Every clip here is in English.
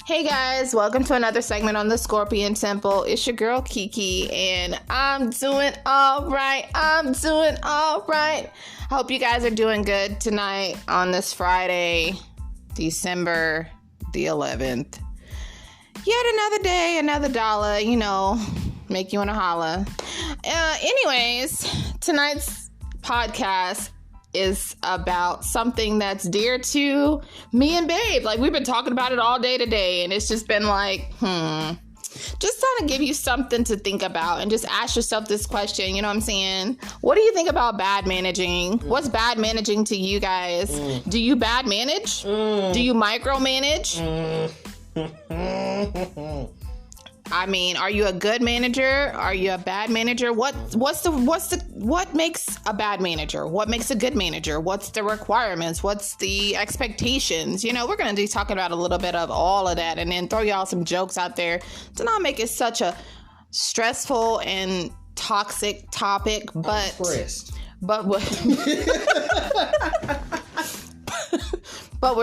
Hey guys, welcome to another segment on the Scorpion Temple. It's your girl Kiki, and I'm doing all right. Hope you guys are doing good tonight on this Friday, December the 11th. Yet another day, another dollar, make you want to holla. Anyways, tonight's podcast is about something that's dear to me and Babe. Like, we've been talking about it all day today, and it's just been like, just trying to give you something to think about and just ask yourself this question, you know what I'm saying? What do you think about bad managing? What's bad managing to you guys? Do you bad manage? Do you micromanage? I mean, are you a good manager? Are you a bad manager? What makes a bad manager? What makes a good manager? What's the requirements? What's the expectations? We're going to be talking about a little bit of all of that, and then throw y'all some jokes out there to not make it such a stressful and toxic topic, but we're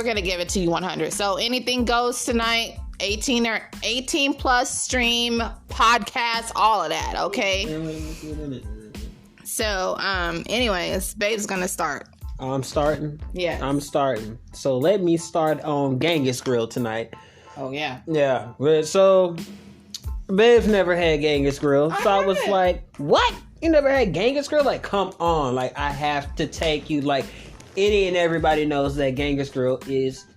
going to give it to you 100. So anything goes tonight. 18 plus stream, podcast, all of that, okay? So, anyways, Babe's gonna start. I'm starting? Yeah. I'm starting. So let me start on Genghis Grill tonight. Oh, yeah. Yeah. So, Babe's never had Genghis Grill. So I was like, what? You never had Genghis Grill? Like, come on. Like, I have to take you. Like, any and everybody knows that Genghis Grill is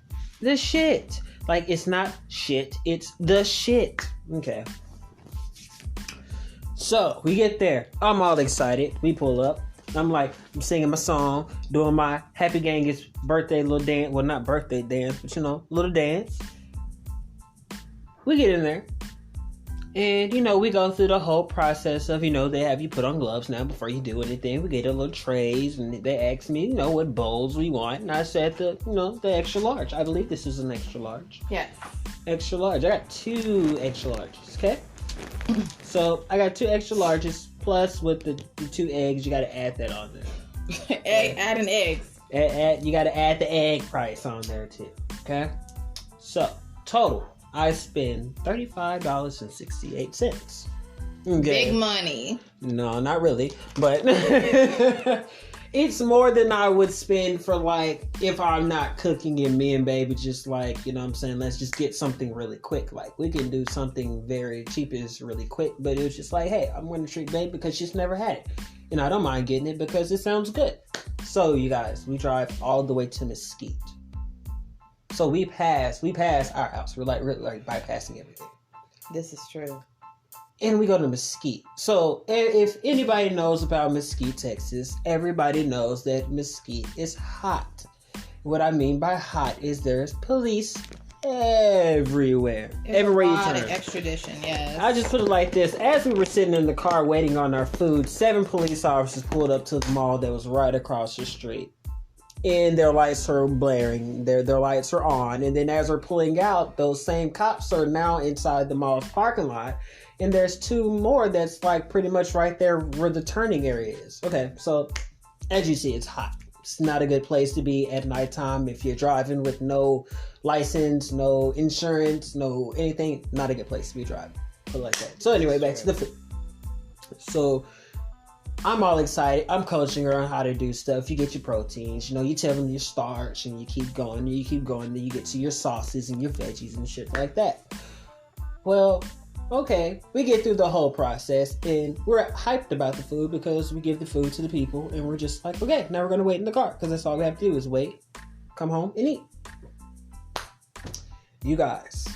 the shit. Like, it's not shit, it's the shit. Okay. So, we get there. I'm all excited. We pull up. I'm singing my song, doing my Happy Genghis birthday little dance. Well, not birthday dance, but little dance. We get in there. And, we go through the whole process of, they have you put on gloves now before you do anything. We get a little trays, and they ask me, what bowls we want. And I said the extra large. I believe this is an extra large. Yes. Extra large. I got 2 extra larges, okay? So, I got 2 extra larges, plus with the 2 eggs, you got to add that on there. Add an egg. You got to add the egg price on there, too, okay? So, total. I spend $35.68. Okay. Big money. No, not really. But it's more than I would spend for, if I'm not cooking and me and Baby just let's just get something really quick. Like, we can do something very cheap is really quick. But it was just like, hey, I'm going to treat Baby because she's never had it. And I don't mind getting it because it sounds good. So, you guys, we drive all the way to Mesquite. So we pass our house. We're bypassing everything. This is true. And we go to Mesquite. So if anybody knows about Mesquite, Texas, everybody knows that Mesquite is hot. What I mean by hot is there's police everywhere. Everywhere you turn. Extradition, yes. I just put it like this. As we were sitting in the car waiting on our food, 7 police officers pulled up to the mall that was right across the street. And their lights are blaring. Their lights are on. And then as we're pulling out, those same cops are now inside the mall's parking lot. And there's 2 more that's pretty much right there where the turning area is. Okay, so as you see, it's hot. It's not a good place to be at nighttime if you're driving with no license, no insurance, no anything. Not a good place to be driving. Put it like that. So anyway, back to the food. So I'm all excited. I'm coaching her on how to do stuff. You get your proteins. You tell them your starch, and you keep going, and you keep going. Then you get to your sauces and your veggies and shit like that. Well, okay. We get through the whole process, and we're hyped about the food because we give the food to the people, and we're just like, okay, now we're going to wait in the car because that's all we have to do is wait, come home, and eat. You guys,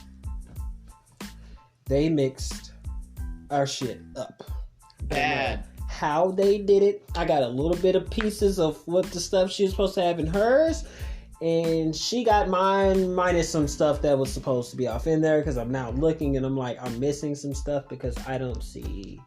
they mixed our shit up. Bad. How they did it. I got a little bit of pieces of what the stuff she was supposed to have in hers, and she got mine minus some stuff that was supposed to be off in there because I'm now looking and I'm missing some stuff because I don't see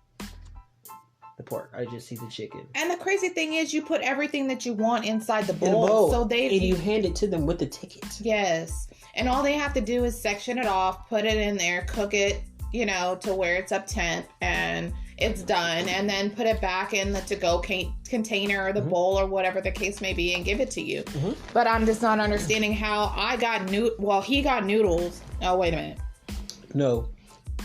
the pork. I just see the chicken. And the crazy thing is you put everything that you want inside the bowl. So and you hand it to them with the ticket. Yes. And all they have to do is section it off, put it in there, cook it, to where it's up temp, and it's done, and then put it back in the to-go container or the bowl or whatever the case may be and give it to you. But I'm just not understanding how I got he got noodles. Oh, wait a minute. No,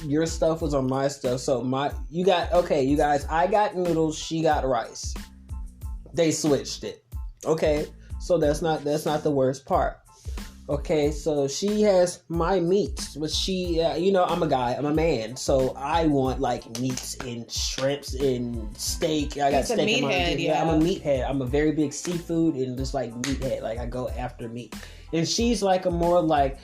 your stuff was on my stuff. So you guys, I got noodles, she got rice. They switched it. Okay, so that's not the worst part. Okay, so she has my meats, but she, I'm a guy, I'm a man, so I want like meats and shrimps and steak. I got steak in my head. Yeah, I'm a meathead. I'm a very big seafood and just like meathead. Like I go after meat, and she's like a more like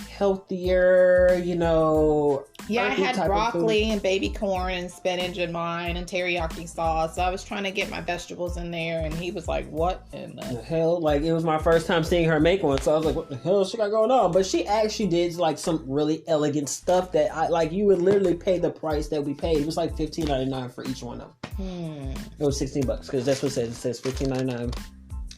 healthier, Yeah, I had broccoli and baby corn and spinach in mine and teriyaki sauce. So I was trying to get my vegetables in there, and he was like, what in the hell? Like, it was my first time seeing her make one, so I was like, what the hell she got going on? But she actually did like some really elegant stuff that you would literally pay the price that we paid. It was like $15.99 for each one of them. It was $16 because that's what it says. It says $15.99.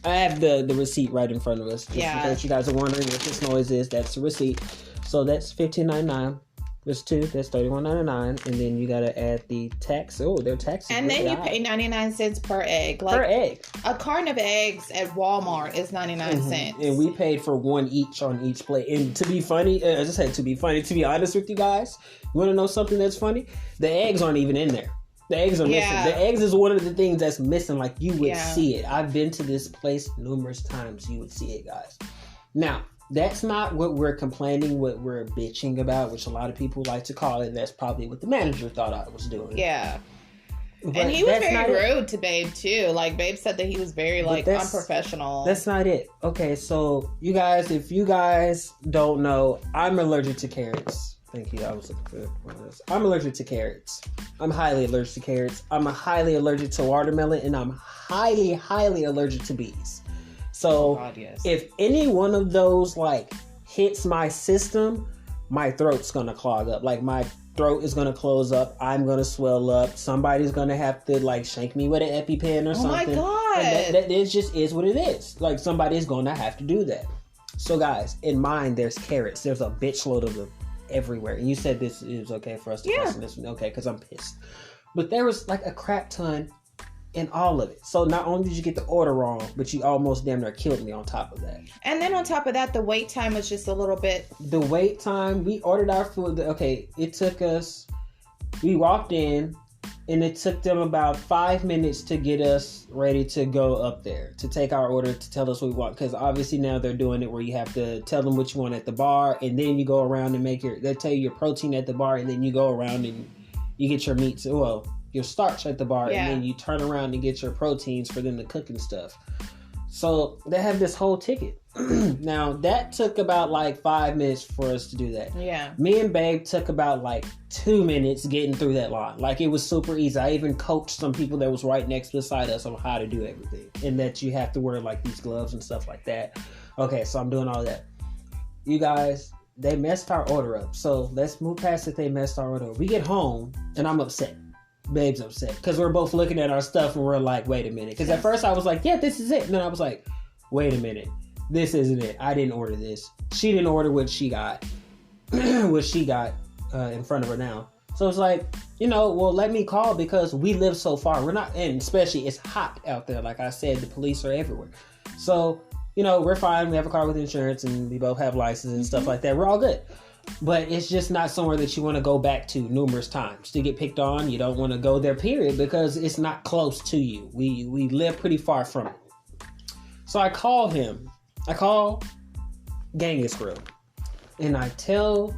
I have the receipt right in front of us. Just in case you guys are wondering what this noise is, that's the receipt. So that's $15.99. There's two. That's $31.99, and then you gotta add the tax. Oh, their taxes. And then you pay 99 cents per egg. Per egg. A carton of eggs at Walmart is 99 cents. And we paid for one each on each plate. And to be funny, I just said to be funny. To be honest with you guys, you want to know something that's funny? The eggs aren't even in there. The eggs are missing. The eggs is one of the things that's missing. Like, you would see it. I've been to this place numerous times. You would see it, guys. Now, that's not what we're complaining, what we're bitching about, which a lot of people like to call it. That's probably what the manager thought I was doing. Yeah. But and he was very rude to Babe, too. Like, Babe said that he was very, unprofessional. That's not it. Okay, so, you guys, if you guys don't know, I'm allergic to carrots. Thank you. I was looking for one of those. I'm allergic to carrots. I'm highly allergic to carrots. I'm highly allergic to watermelon, and I'm highly, highly allergic to bees. So if any one of those hits my system, my throat's gonna clog up. Like, my throat is gonna close up. I'm gonna swell up. Somebody's gonna have to shank me with an EpiPen or something. Oh my God! And that just is what it is. Like, somebody's gonna have to do that. So guys, in mine, there's carrots. There's a bitch load of them everywhere. And you said this is okay for us to cuss in this one. Okay, because I'm pissed. But there was a crap ton in all of it. So not only did you get the order wrong, but you almost damn near killed me on top of that. And then on top of that, the wait time was just a little bit... The wait time, we ordered our food. Okay, it took us... We walked in, and it took them about 5 minutes to get us ready to go up there, to take our order, to tell us what we want. Because obviously now they're doing it where you have to tell them what you want at the bar, and then you go around and they tell you your protein at the bar, and then you go around and you get your meats, your starch at the bar, and then you turn around and get your proteins for them to cook and stuff. So they have this whole ticket. Now that took about 5 minutes for us to do that. Yeah. Me and Babe took about 2 minutes getting through that line. It was super easy. I even coached some people that was right next beside us on how to do everything, and that you have to wear these gloves and stuff like that. Okay, so I'm doing all that. You guys, they messed our order up. So let's move past it. They messed our order up. We get home and I'm upset. Babe's upset because we're both looking at our stuff and we're like, wait a minute. Because at first I was like, yeah, this is it. And then I was like, wait a minute. This isn't it. I didn't order this. She didn't order what she got. What she got in front of her now. So it's well, let me call because we live so far. We're not, and especially it's hot out there. Like I said, the police are everywhere. So, we're fine. We have a car with insurance and we both have license and stuff like that. We're all good. But it's just not somewhere that you want to go back to numerous times to get picked on. You don't want to go there, period, because it's not close to you. We live pretty far from it. So I call him. I call Genghis Grill. And I tell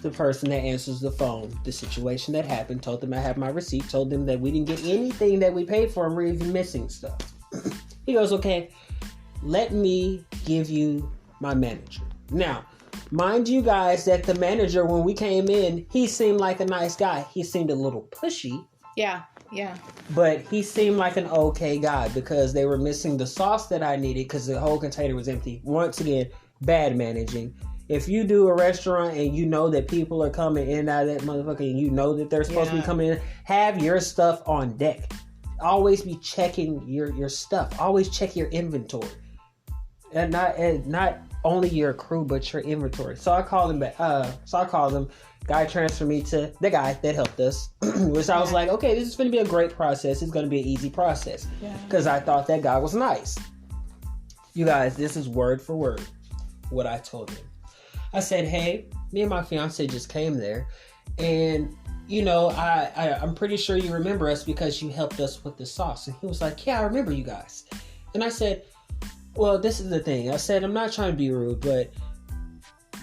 the person that answers the phone the situation that happened. Told them I have my receipt. Told them that we didn't get anything that we paid for and we're even missing stuff. He goes, okay, let me give you my manager. Now, mind you guys that the manager, when we came in, he seemed like a nice guy. He seemed a little pushy. Yeah. But he seemed like an okay guy because they were missing the sauce that I needed because the whole container was empty. Once again, bad managing. If you do a restaurant and you know that people are coming in and out of that motherfucker and you know that they're supposed to be coming in, have your stuff on deck. Always be checking your stuff. Always check your inventory. And not only your crew, but your inventory. So I called him back. Guy transferred me to the guy that helped us, which I was like, okay, this is going to be a great process. It's going to be an easy process. Because I thought that guy was nice. You guys, this is word for word what I told him. I said, hey, me and my fiance just came there. And, you know, I'm pretty sure you remember us because you helped us with the sauce. And he was like, yeah, I remember you guys. And I said, well, this is the thing. I said, I'm not trying to be rude, but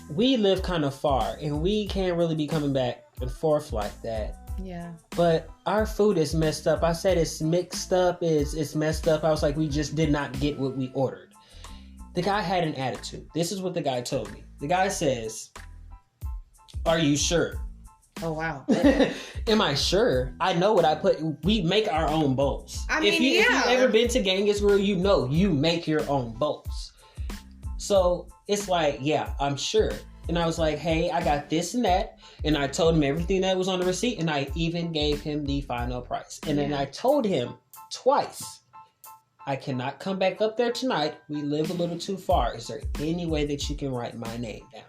we live kind of far and we can't really be coming back and forth like that. Yeah. But our food is messed up. I said it's mixed up, it's messed up. I was like, we just did not get what we ordered. The guy had an attitude. This is what the guy told me. The guy says, are you sure? Oh, wow. Am I sure? I know what I put. We make our own bowls. If you've ever been to Genghis Grill, you know you make your own bowls. So it's like, yeah, I'm sure. And I was like, hey, I got this and that. And I told him everything that was on the receipt. And I even gave him the final price. And then I told him twice, I cannot come back up there tonight. We live a little too far. Is there any way that you can write my name down?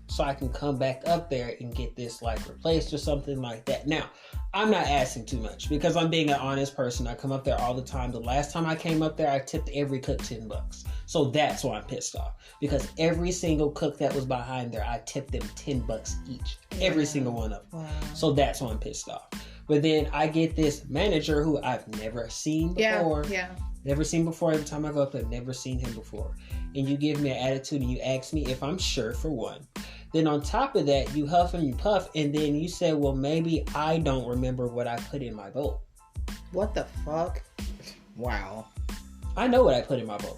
So I can come back up there and get this like replaced or something like that. Now, I'm not asking too much because I'm being an honest person. I come up there all the time. The last time I came up there, I tipped every cook $10. So that's why I'm pissed off. Because every single cook that was behind there, I tipped them $10 each. Every single one of them. Wow. So that's why I'm pissed off. But then I get this manager who I've never seen before. Yeah. Never seen before. Every time I go up there, never seen him before. And you give me an attitude and you ask me if I'm sure, for one. Then on top of that, you huff and you puff, and then you say, well, maybe I don't remember what I put in my bowl. What the fuck? Wow. I know what I put in my bowl.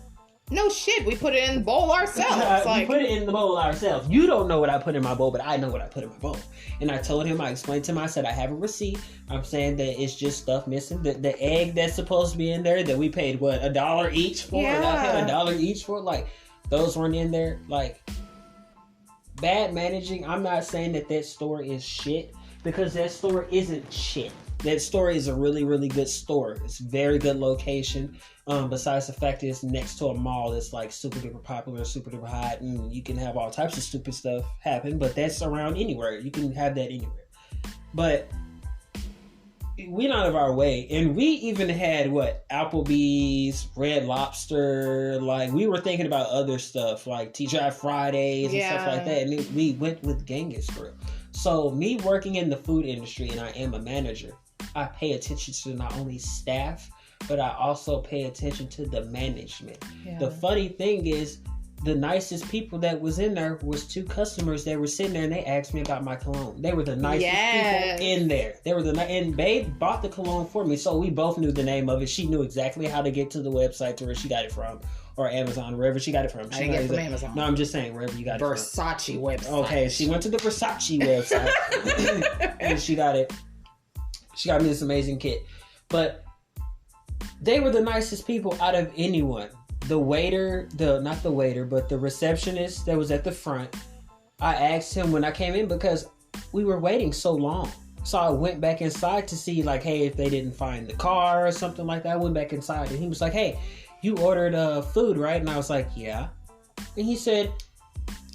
No shit, we put it in the bowl ourselves. We put it in the bowl ourselves. You don't know what I put in my bowl, but I know what I put in my bowl. And I told him, I explained to him, I said, I have a receipt. I'm saying that it's just stuff missing. The egg that's supposed to be in there that we paid, what, $1 each for? Yeah. And I paid $1 each for? Like, those weren't in there. Like, bad managing. I'm not saying that store is shit, because that store isn't shit. That store is a really, really good store. It's a very good location. Besides the fact that it's next to a mall that's like super duper popular, super duper hot, and you can have all types of stupid stuff happen, but that's around anywhere. You can have that anywhere. But we not of our way. And we even had Applebee's, Red Lobster. Like, we were thinking about other stuff like TGI Fridays and stuff like that. And we went with Genghis Grill. So me working in the food industry, and I am a manager, I pay attention to not only staff, but I also pay attention to the management. Yeah. The funny thing is, the nicest people that was in there was two customers that were sitting there, and they asked me about my cologne. They were the nicest people in there. They were and Babe bought the cologne for me, so we both knew the name of it. She knew exactly how to get to the website to where she got it from, or Amazon, wherever she got it from. I didn't get it from Amazon. No, I'm just saying wherever you got it from. Versace website. Okay, she went to the Versace website and she got it. She got me this amazing kit, but they were the nicest people out of anyone. The waiter, not the waiter, but the receptionist that was at the front, I asked him when I came in because we were waiting so long. So I went back inside to see, like, hey, if they didn't find the car or something like that. I went back inside and he was like, hey, you ordered food, right? And I was like, yeah. And he said,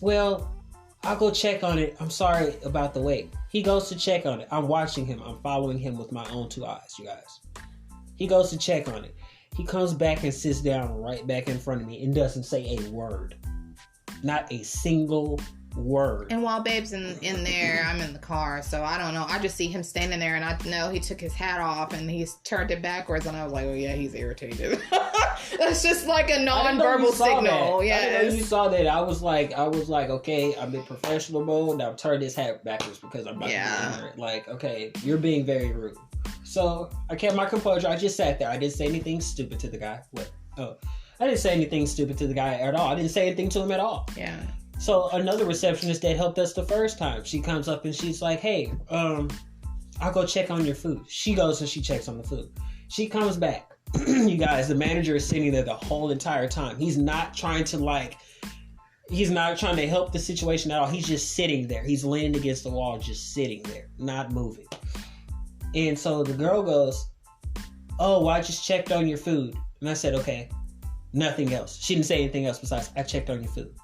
well, I'll go check on it. I'm sorry about the wait. He goes to check on it. I'm watching him. I'm following him with my own two eyes, you guys. He goes to check on it. He comes back and sits down right back in front of me and doesn't say a word. Not a single word. And while Babe's in there, I'm in the car, so I don't know. I just see him standing there, and I know he took his hat off and he's turned it backwards, and I was like, oh yeah, he's irritated. That's just like a nonverbal signal. Yeah. I didn't know you saw that. I was like, okay, I'm in professional mode. Now turn this hat backwards because I'm about to be in. Like, okay, you're being very rude. So I kept my composure. I just sat there. I didn't say anything stupid to the guy. What? Oh, I didn't say anything stupid to the guy at all. I didn't say anything to him at all. Yeah. So another receptionist that helped us the first time, she comes up and she's like, hey, I'll go check on your food. She goes and she checks on the food. She comes back. You guys, the manager is sitting there the whole entire time. He's not trying to help the situation at all. He's just sitting there. He's leaning against the wall, just sitting there, not moving. And so the girl goes, oh, well, I just checked on your food. And I said, okay. Nothing else. She didn't say anything else besides, I checked on your food.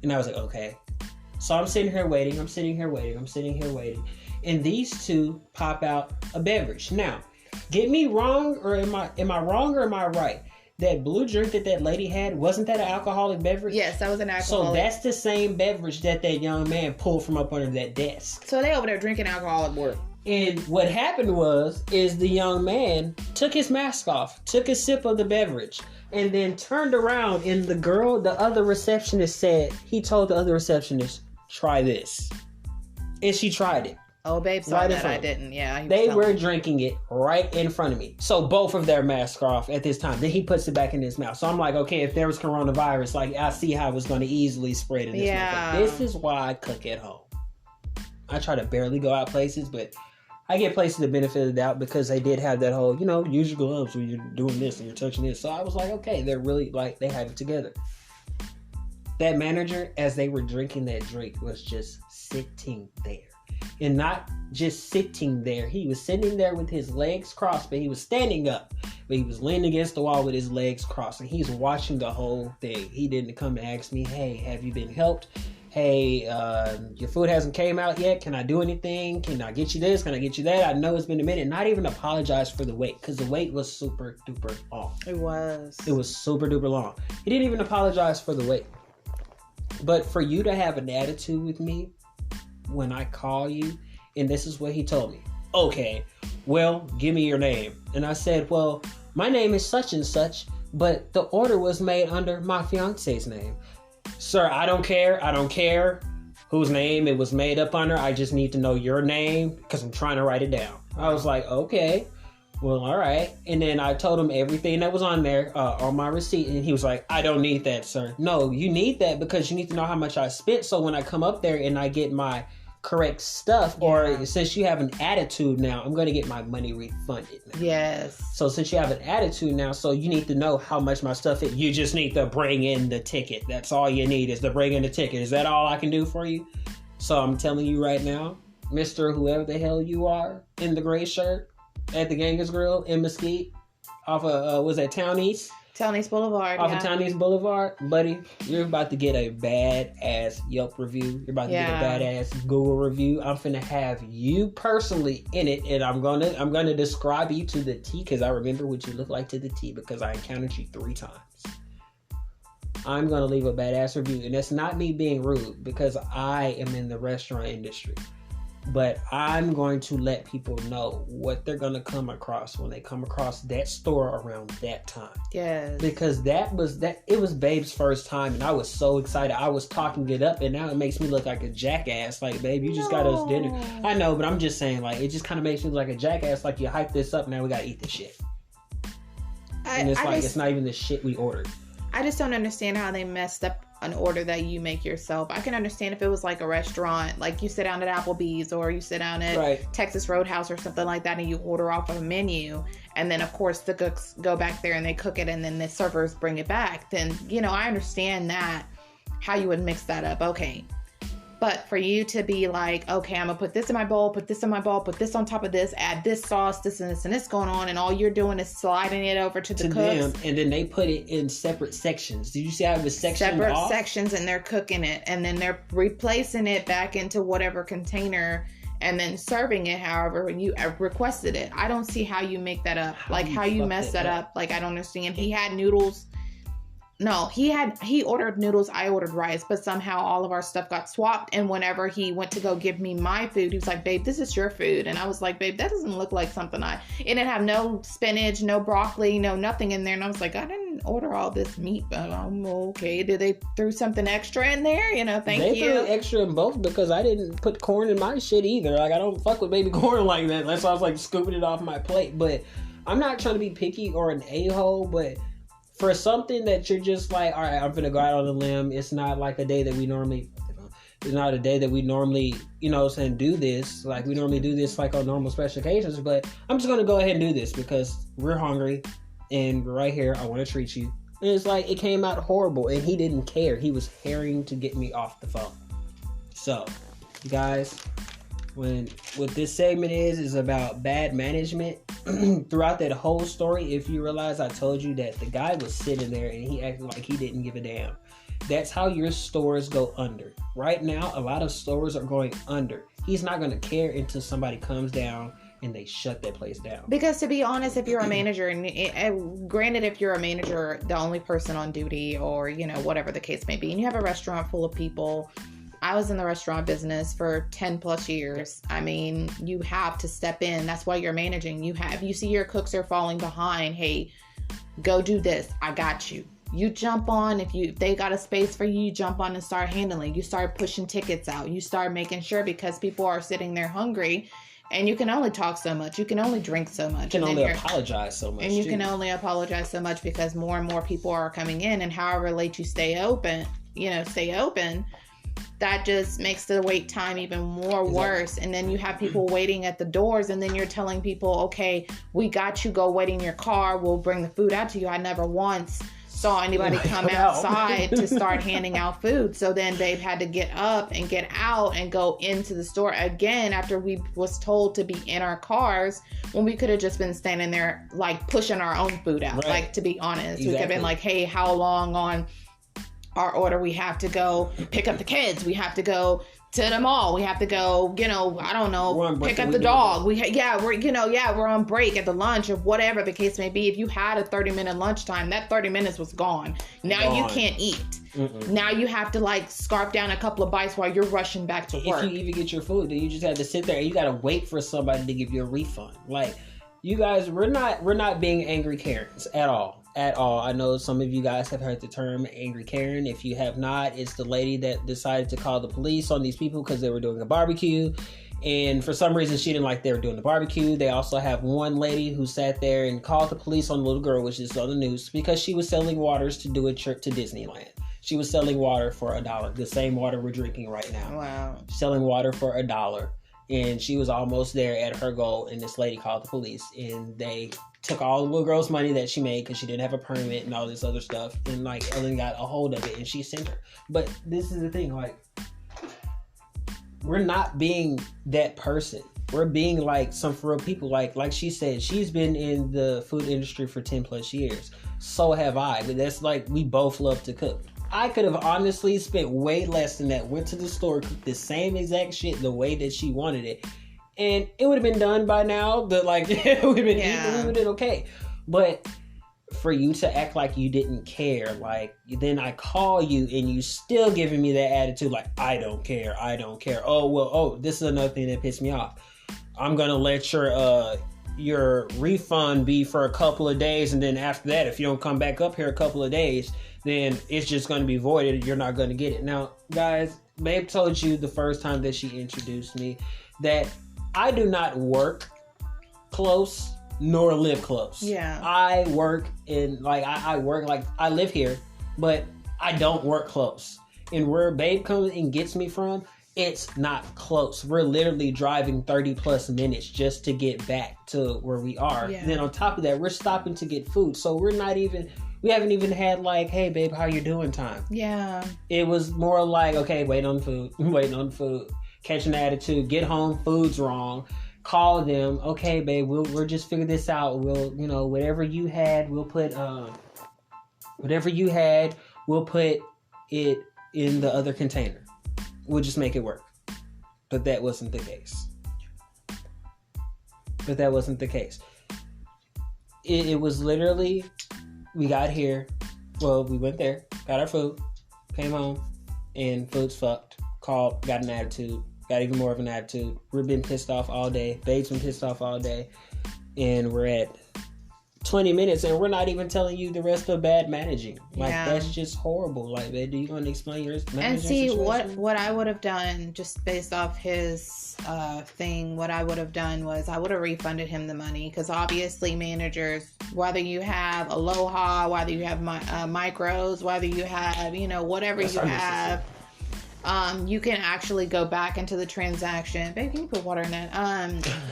And I was like, okay. So I'm sitting here waiting. And these two pop out a beverage. Now, get me wrong, or am I wrong or am I right? That blue drink that lady had, wasn't that an alcoholic beverage? Yes, that was an alcoholic. So that's the same beverage that young man pulled from up under that desk. So they over there drinking alcohol at work. And what happened is the young man took his mask off, took a sip of the beverage, and then turned around, and the other receptionist said, he told the other receptionist, try this. And she tried it. Oh, babe, saw that. I didn't. Yeah. They were drinking it right in front of me. So both of their masks are off at this time. Then he puts it back in his mouth. So I'm like, okay, if there was coronavirus, like, I see how it's going to easily spread in this. Yeah. This is why I cook at home. I try to barely go out places, but I get places the benefit of the doubt because they did have that whole, use your gloves when you're doing this and you're touching this. So I was like, okay, they're really, like, they have it together. That manager, as they were drinking that drink, was just sitting there. And not just sitting there. He was sitting there with his legs crossed, but he was standing up. But he was leaning against the wall with his legs crossed. And he's watching the whole thing. He didn't come and ask me, hey, have you been helped? Hey, your food hasn't came out yet. Can I do anything? Can I get you this? Can I get you that? I know it's been a minute. Not even apologize for the wait, because the wait was super duper long. It was super duper long. He didn't even apologize for the wait. But for you to have an attitude with me when I call you, and this is what he told me. Okay, well, give me your name. And I said, well, my name is such and such, but the order was made under my fiance's name. Sir, I don't care whose name it was made up under. I just need to know your name because I'm trying to write it down. I was like, okay, well, all right. And then I told him everything that was on there, on my receipt. And he was like, I don't need that, sir. No, you need that because you need to know how much I spent. So when I come up there and I get my correct stuff, or since you have an attitude now, I'm going to get my money refunded now. Yes. So since you have an attitude now, so you need to know how much my stuff is. You just need to bring in the ticket. That's all you need, is to bring in the ticket. Is that all I can do for you? So I'm telling you right now, Mr. Whoever the hell you are in the gray shirt at the Genghis Grill in Mesquite off of, was that Town East? Town East Boulevard. Off of Town East Boulevard, buddy, you're about to get a badass Yelp review. You're about to get a badass Google review. I'm finna have you personally in it, and I'm gonna describe you to the T, because I remember what you look like to the T because I encountered you 3 times. I'm gonna leave a badass review, and that's not me being rude because I am in the restaurant industry. But I'm going to let people know what they're going to come across when they come across that store around that time. Yes. Because it was Babe's first time, and I was so excited. I was talking it up, and now it makes me look like a jackass. Like, babe, you just got us dinner. I know, but I'm just saying, like, it just kind of makes me look like a jackass. Like, you hype this up, now we got to eat this shit. And it's not even the shit we ordered. I just don't understand how they messed up an order that you make yourself. I can understand if it was like a restaurant, like you sit down at Applebee's or you sit down at Texas Roadhouse or something like that, and you order off of a menu, and then of course the cooks go back there and they cook it, and then the servers bring it back. Then, I understand that, how you would mix that up. Okay. But for you to be like, okay, I'm going to put this in my bowl, put this in my bowl, put this on top of this, add this sauce, this and this and this going on, and all you're doing is sliding it over to the cooks. Them, and then they put it in separate sections. Did you see how it was sectioned off? Separate sections, and they're cooking it, and then they're replacing it back into whatever container and then serving it however you requested it. I don't see how you make that up. How you mess that up. Like, I don't understand. He had noodles. No, he ordered noodles, I ordered rice, but somehow all of our stuff got swapped. And whenever he went to go give me my food, he was like, babe, this is your food. And I was like, babe, that doesn't look like something it didn't have no spinach, no broccoli, no nothing in there. And I was like, I didn't order all this meat, but I'm okay. Did they throw something extra in there? Thank you. They threw extra in both because I didn't put corn in my shit either. Like, I don't fuck with baby corn like that. That's why I was like scooping it off my plate. But I'm not trying to be picky or an a-hole, but for something that you're just like, all right, I'm gonna go out on a limb. It's not like a day that we normally, do this. Like, we normally do this like on normal special occasions, but I'm just gonna go ahead and do this because we're hungry and we're right here. I want to treat you. And it's like, it came out horrible, and he didn't care. He was herring to get me off the phone. So, you guys, What this segment is about bad management. Throughout that whole story, if you realize I told you that the guy was sitting there and he acted like he didn't give a damn. That's how your stores go under. Right now, a lot of stores are going under. He's not going to care until somebody comes down and they shut that place down. Because to be honest, if you're a manager, and granted, if you're a manager, the only person on duty or, you know, whatever the case may be, and you have a restaurant full of people. I was in the restaurant business for 10 plus years. I mean, you have to step in. That's why you're managing. You see your cooks are falling behind. Hey, go do this. I got you. You jump on. If they got a space for you, you jump on and start handling. You start pushing tickets out. You start making sure, because people are sitting there hungry, and you can only talk so much. You can only drink so much. You can only apologize so much. And you can only apologize so much because more and more people are coming in, and however late you stay open, that just makes the wait time even more worse. And then you have people waiting at the doors, and then you're telling people, okay, we got you, go wait in your car. We'll bring the food out to you. I never once saw anybody come outside to start handing out food. So then Babe had to get up and get out and go into the store again after we was told to be in our cars, when we could have just been standing there like pushing our own food out. Right. Like, to be honest, exactly. We could have been like, hey, how long on our order? We have to go pick up the kids. We have to go to the mall. We have to go, I don't know, pick up the dog. We're on break at the lunch or whatever the case may be. If you had a 30-minute lunchtime, that 30 minutes was gone. Now you can't eat. Mm-mm. Now you have to like scarf down a couple of bites while you're rushing back to work. If you even get your food, then you just have to sit there and you got to wait for somebody to give you a refund. Like, you guys, we're not being angry Karens at all. At all. I know some of you guys have heard the term angry Karen. If you have not, it's the lady that decided to call the police on these people because they were doing a barbecue, and for some reason she didn't like they were doing the barbecue. They also have one lady who sat there and called the police on the little girl, which is on the news, because she was selling waters to do a trip to Disneyland. She was selling water for $1, the same water we're drinking right now. Wow. Selling water for $1, and she was almost there at her goal, and this lady called the police, and they took all the little girl's money that she made because she didn't have a permit and all this other stuff. And like, Ellen got a hold of it and she sent her. But this is the thing, like, we're not being that person. We're being like some for real people. Like she said, she's been in the food industry for 10 plus years. So have I. But that's like, we both love to cook. I could have honestly spent way less than that. Went to the store, cooked the same exact shit the way that she wanted it. And it would have been done by now, but like, it would have been eaten, we would have been okay. But for you to act like you didn't care, like, then I call you and you still giving me that attitude, like, I don't care. This is another thing that pissed me off. I'm going to let your refund be for a couple of days, and then after that, if you don't come back up here a couple of days, then it's just going to be voided. You're not going to get it. Now, guys, Babe told you the first time that she introduced me that I do not work close nor live close. Yeah. I work I work like I live here, but I don't work close. And where Babe comes and gets me from, it's not close. We're literally driving 30 plus minutes just to get back to where we are. Yeah. Then on top of that, we're stopping to get food. So we haven't even had like, hey babe, how you doing time. Yeah. It was more like, okay, waiting on food. Catch an attitude, get home, food's wrong, call them, okay babe, we'll just figure this out. We'll, whatever you had, we'll put it in the other container. We'll just make it work. But that wasn't the case. It was literally, we got here, we went there, got our food, came home, and food's fucked. Called, got an attitude. Got even more of an attitude. We've been pissed off all day. Babe's been pissed off all day. And we're at 20 minutes and we're not even telling you the rest of bad managing. Like, that's just horrible. Like, babe, do you want to explain your managing And see, situation? what I would have done, just based off his thing, what I would have done was I would have refunded him the money. Because obviously managers, whether you have Aloha, whether you have micros, whether you have, whatever you have... you can actually go back into the transaction. Babe, can you put water in that?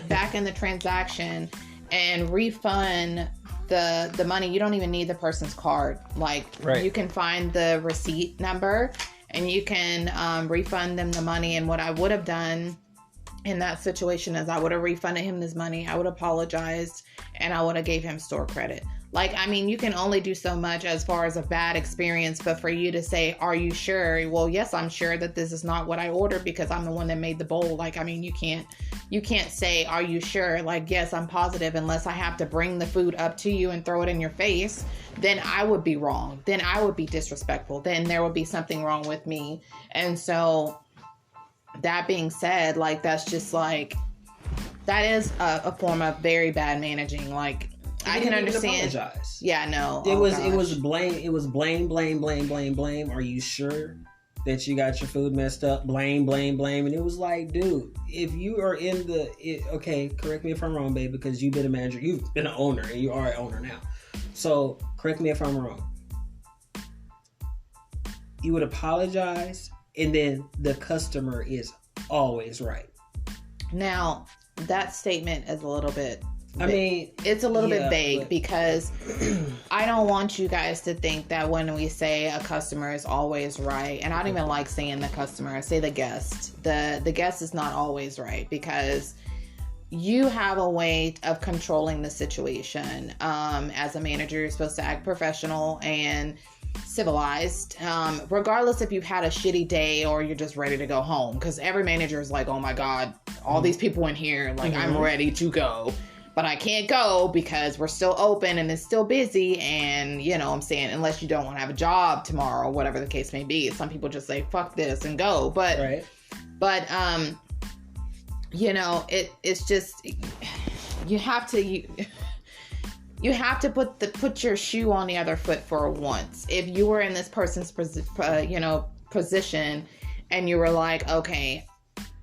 Back in the transaction and refund the money. You don't even need the person's card. Like, You can find the receipt number and you can refund them the money. And what I would have done in that situation is I would have refunded him his money. I would have apologized, and I would have gave him store credit. Like, I mean, you can only do so much as far as a bad experience, but for you to say, are you sure? Well, yes, I'm sure that this is not what I ordered because I'm the one that made the bowl. Like, I mean, you can't say, are you sure? Like, yes, I'm positive, unless I have to bring the food up to you and throw it in your face. Then I would be wrong. Then I would be disrespectful. Then there would be something wrong with me. And so that being said, like, that's just like, that is a form of very bad managing. Like, I can understand. Apologize. Yeah, no. It was blame. It was blame. Are you sure that you got your food messed up? Blame. And it was like, dude, if you are in okay, correct me if I'm wrong, babe, because you've been a manager, you've been an owner, and you are an owner now. So correct me if I'm wrong. You would apologize, and then the customer is always right. Now, that statement is a little bit... I mean, it's a little bit vague because I don't want you guys to think that when we say a customer is always right, and I don't even like saying the customer, I say the guest. The guest is not always right because you have a way of controlling the situation. As a manager, you're supposed to act professional and civilized, regardless if you've had a shitty day or you're just ready to go home, because every manager is like, oh my God, all these people in here, like, I'm ready to go. But I can't go because we're still open and it's still busy. And, you know what I'm saying, unless you don't want to have a job tomorrow, whatever the case may be. Some people just say, fuck this and go. But, right. But, you know, it's just, you have to put your shoe on the other foot for once. If you were in this person's, position and you were like, okay,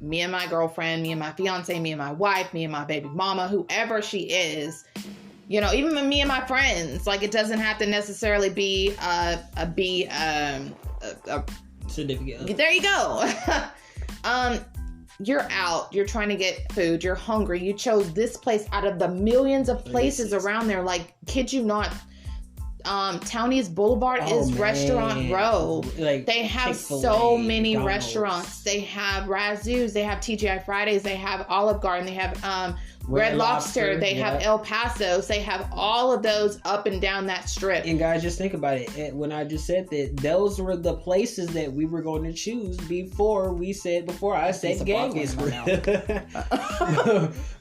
me and my girlfriend, me and my fiance, me and my wife, me and my baby mama, whoever she is, you know, even me and my friends, like, it doesn't have to necessarily be a significant. There you go. You're out, you're trying to get food, you're hungry, you chose this place out of the millions of places around there. Like, kid you not, Townies Boulevard is Restaurant Row. Like, they have Chick-fil-A, so many McDonald's. Restaurants. They have Razzoos, they have TGI Fridays, they have Olive Garden, they have Red Lobster, they have El Paso's, they have all of those up and down that strip. And guys, just think about it. When I just said that, those were the places that we were going to choose before I said Genghis Grill.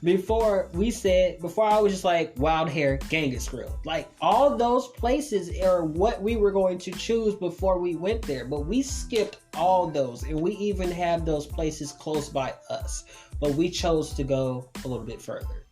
Before I was just like, Wild Hair, Genghis Grill. Like, all those places are what we were going to choose before we went there. But we skipped all those, and we even have those places close by us. But we chose to go a little bit further.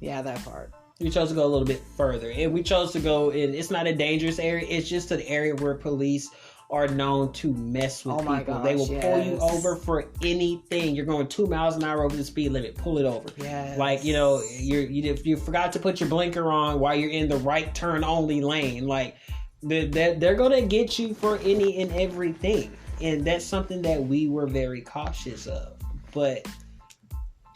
Yeah, that part. We chose to go a little bit further. And we chose to go in, it's not a dangerous area. It's just an area where police are known to mess with people. Gosh, they will pull you over for anything. You're going 2 miles an hour over the speed limit. Pull it over. Yes. Like, you know, if you forgot to put your blinker on while you're in the right turn only lane, like, they're going to get you for any and everything. And that's something that we were very cautious of. But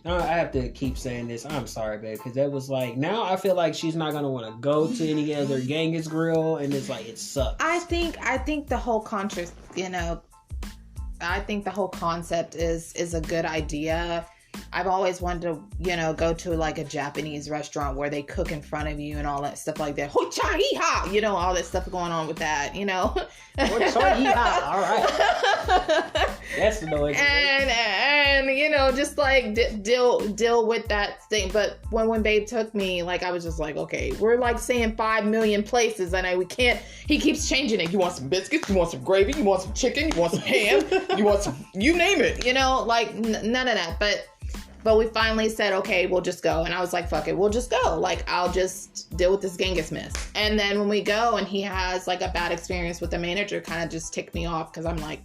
I have to keep saying this. I'm sorry, babe, because that was like, now I feel like she's not gonna want to go to any other Genghis Grill, and it's like, it sucks. I think the whole concept, I think the whole concept is a good idea. I've always wanted to, go to like a Japanese restaurant where they cook in front of you and all that stuff like that. Ho-cha-hee-ha! All that stuff going on with that, Ho-cha-hee-ha! All right. That's the noise. And just like deal with that thing. But when Babe took me, like, I was just like, okay, we're like saying 5 million places, and we can't. He keeps changing it. You want some biscuits? You want some gravy? You want some chicken? You want some ham? You want some? You name it. Like none of that. But we finally said, okay, we'll just go. And I was like, fuck it, we'll just go. Like, I'll just deal with this Genghis mess. And then when we go and he has like a bad experience with the manager, kind of just ticked me off, because I'm like,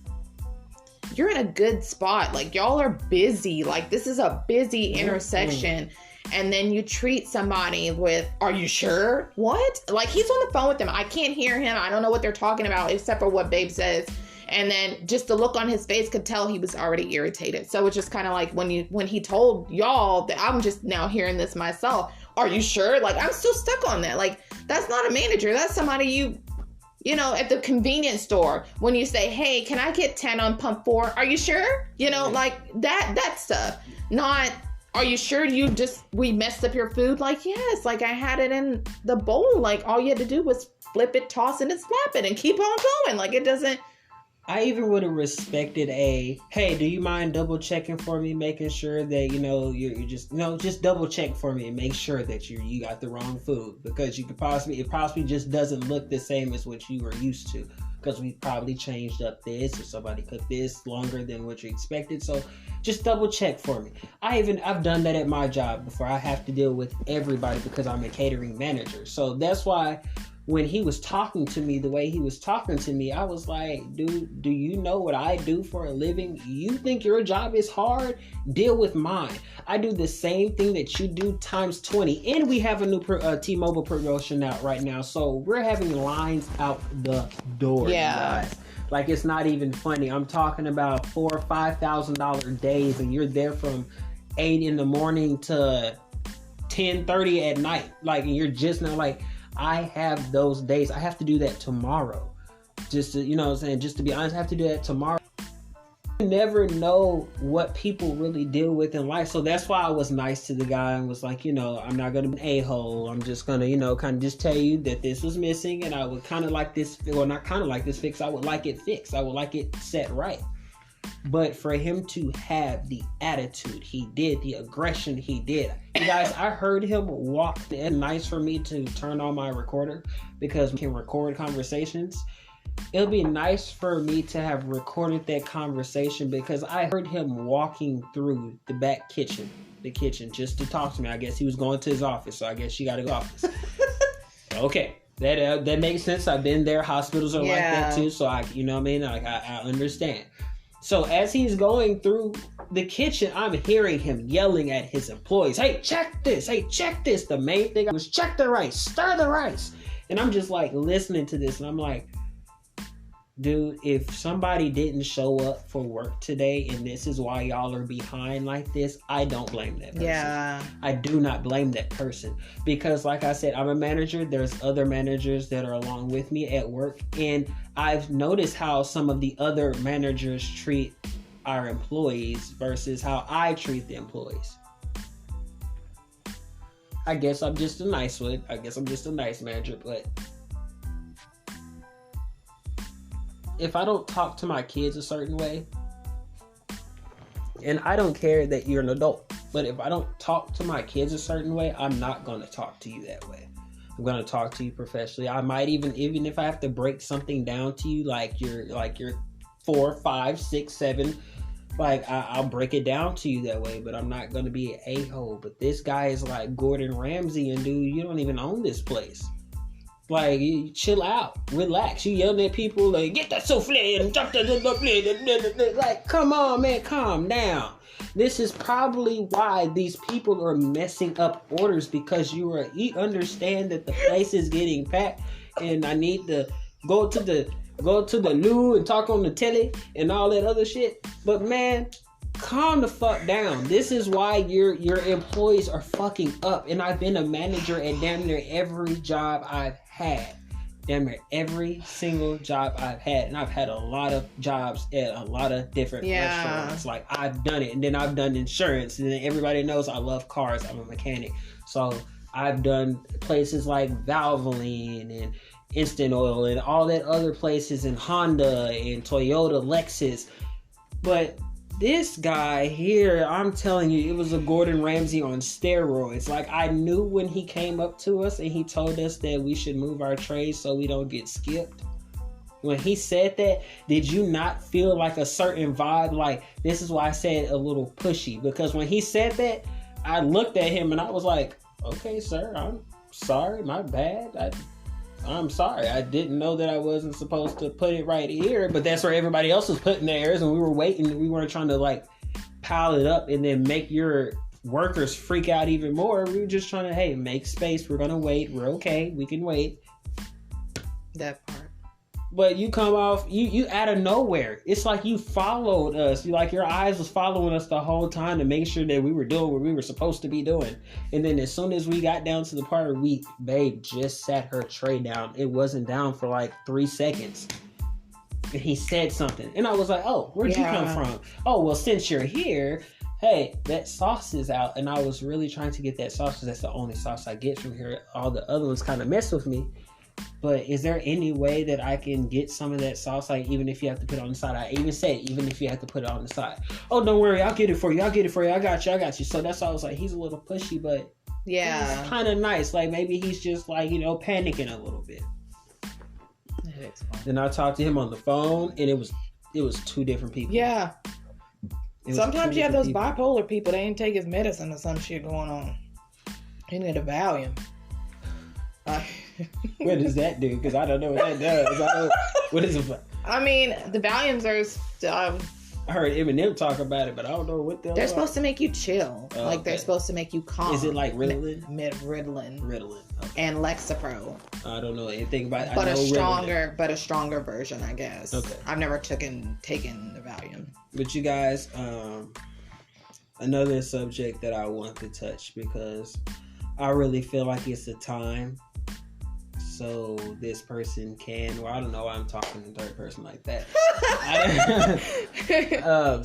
you're in a good spot. Like, y'all are busy. Like, this is a busy intersection. And then you treat somebody with, are you sure? What? Like, he's on the phone with them. I can't hear him. I don't know what they're talking about except for what Babe says. And then just the look on his face could tell he was already irritated. So it's just kind of like when he told y'all that, I'm just now hearing this myself. Are you sure? Like, I'm still stuck on that. Like, that's not a manager. That's somebody at the convenience store, when you say, hey, can I get 10 on pump 4? Are you sure? Like that stuff. Not, are you sure we messed up your food? Like, yes, like I had it in the bowl. Like all you had to do was flip it, toss it, and slap it and keep on going. Like it doesn't. I even would have respected hey, do you mind double checking for me, making sure that, you're just double check for me and make sure that you got the wrong food, because it possibly just doesn't look the same as what you were used to, because we probably changed up this, or somebody cooked this longer than what you expected. So just double check for me. I've done that at my job before. I have to deal with everybody because I'm a catering manager. So that's why when he was talking to me the way he was talking to me, I was like, dude, do you know what I do for a living? You think your job is hard? Deal with mine. I do the same thing that you do times 20. And we have a new T-Mobile promotion out right now. So we're having lines out the door. Yeah. Guys. Like, it's not even funny. I'm talking about $4,000 or $5,000 days, and you're there from 8 in the morning to 10:30 at night. Like, and you're just not like, I have those days. I have to do that tomorrow. Just to, just to be honest, I have to do that tomorrow. You never know what people really deal with in life. So that's why I was nice to the guy and was like, I'm not going to be an a-hole. I'm just going to, kind of just tell you that this was missing, and I would kind of like this, well, not kind of like this fixed. I would like it fixed. I would like it set right. But for him to have the attitude he did, the aggression he did. You guys, I heard him walk. It's nice for me to turn on my recorder because we can record conversations. It'll be nice for me to have recorded that conversation because I heard him walking through the back kitchen, just to talk to me. I guess he was going to his office, so I guess she got to go to office. Okay. That makes sense. I've been there. Hospitals are like that too. So I understand. So as he's going through the kitchen, I'm hearing him yelling at his employees. Hey, check this. Hey, check this. The main thing was check the rice, stir the rice. And I'm just like listening to this. And I'm like, dude, if somebody didn't show up for work today and this is why y'all are behind like this, I don't blame that person. Yeah. I do not blame that person. Because like I said, I'm a manager. There's other managers that are along with me at work. And I've noticed how some of the other managers treat our employees versus how I treat the employees. I guess I'm just a nice one. I guess I'm just a nice manager, but if I don't talk to my kids a certain way, and I don't care that you're an adult, but if I don't talk to my kids a certain way, I'm not going to talk to you that way. I'm going to talk to you professionally. I might even if I have to break something down to you, like you're 4, 5, 6, 7, like I'll break it down to you that way, but I'm not going to be an a-hole. But this guy is like Gordon Ramsay, and dude, you don't even own this place. Like, you chill out, relax. You yelling at people like, get that souffle and drop that. Like, come on, man, calm down. This is probably why these people are messing up orders, because you understand that the place is getting packed, and I need to go to the loo and talk on the telly and all that other shit. But man, calm the fuck down. This is why your employees are fucking up. And I've been a manager at damn near every job I've had. Damn near every single job I've had. And I've had a lot of jobs at a lot of different restaurants. Like, I've done it. And then I've done insurance. And then everybody knows I love cars. I'm a mechanic. So I've done places like Valvoline and Instant Oil and all that other places, and Honda and Toyota, Lexus. But this guy here, I'm telling you, it was a Gordon Ramsay on steroids. Like, I knew when he came up to us and he told us that we should move our trays so we don't get skipped. When he said that, did you not feel like a certain vibe? Like, this is why I said a little pushy. Because when he said that, I looked at him and I was like, okay, sir, I'm sorry, my bad. I'm sorry. I didn't know that I wasn't supposed to put it right here, but that's where everybody else was putting theirs, and we were waiting. We weren't trying to like pile it up and then make your workers freak out even more. We were just trying to, hey, make space. We're going to wait. We're okay. We can wait. That part. But you come off, you out of nowhere. It's like you followed us. Your eyes was following us the whole time to make sure that we were doing what we were supposed to be doing. And then as soon as we got down to the part where babe just sat her tray down. It wasn't down for like 3 seconds. And he said something. And I was like, oh, where'd you come from? Oh, well, since you're here, hey, that sauce is out. And I was really trying to get that sauce because that's the only sauce I get from here. All the other ones kind of mess with me. But is there any way that I can get some of that sauce? Like, even if you have to put it on the side. I even said, even if you have to put it on the side. Oh, don't worry. I'll get it for you. I got you. So that's why I was like, he's a little pushy, but yeah, he's kind of nice. Like, maybe he's just like, panicking a little bit. Then I talked to him on the phone, and it was 2 different people. Yeah. Sometimes you have those bipolar people. They didn't take his medicine or some shit going on. He need a Valium. What does that do? Because I don't know what that does. What is it? I mean, the Valiums are... I heard Eminem talk about it, but I don't know what they're supposed to make you chill. They're supposed to make you calm. Is it like Ritalin? Ritalin. Ritalin. Okay. And Lexapro. I don't know anything about it. But a stronger version, I guess. Okay. I've never taken the Valium. But you guys, another subject that I want to touch because I really feel like it's a time so this person can, well, I don't know why I'm talking in third person like that.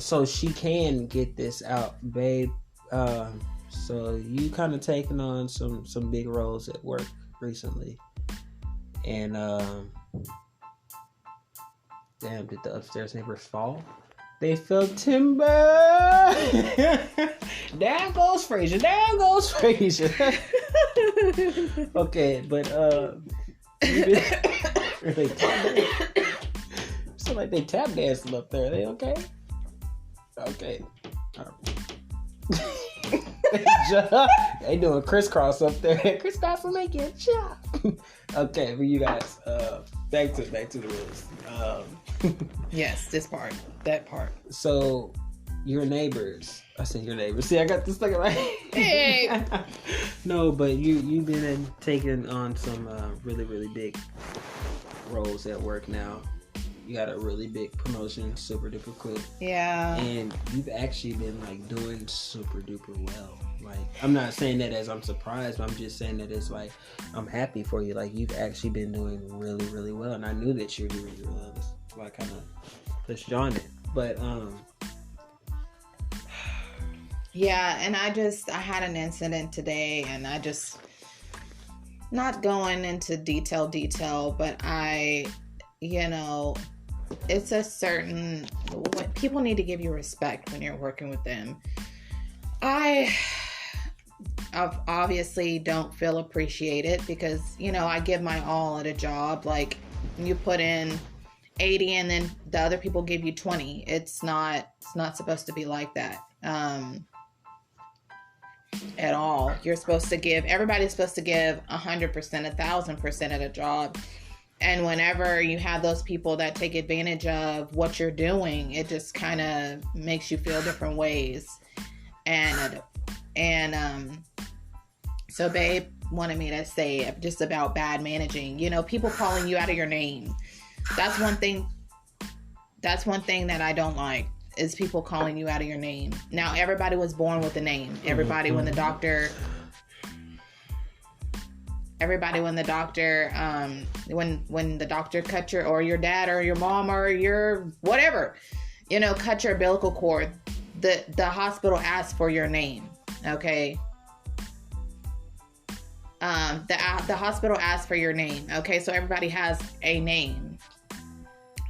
So she can get this out, babe. So you kind of taken on some big roles at work recently. And, damn, did the upstairs neighbors fall? They fell timber. Down goes Frazier. Okay, but they so like they tap dancing up there. Are they okay? Okay. They doing crisscross up there. Crisscross will make you a chop. Okay, but you guys, back to the rules. Yes, that part. So, your neighbors. I said your neighbors. See, I got this thing right. Hey. No, but you've been taking on some really, really big roles at work now. You got a really big promotion, super duper quick. Yeah. And you've actually been like doing super duper well. Like, I'm not saying that as I'm surprised, but I'm just saying that it's like, I'm happy for you. Like, you've actually been doing really, really well. And I knew that you were doing really well. That's why I kind of pushed you on it. But, yeah, and I had an incident today, and not going into detail, but it's a certain, people need to give you respect when you're working with them. I obviously don't feel appreciated because, I give my all at a job. Like, you put in 80 and then the other people give you 20. It's not supposed to be like that. At all. Everybody's supposed to give 100%, 1,000% at a job. And whenever you have those people that take advantage of what you're doing, it just kind of makes you feel different ways. And so babe wanted me to say just about bad managing, people calling you out of your name. That's one thing that I don't like. Is people calling you out of your name. Now, everybody was born with a name. Everybody, when the doctor, when the doctor cut your dad or your mom or your whatever, cut your umbilical cord, the hospital asked for your name. Okay. The hospital asked for your name. Okay. So everybody has a name,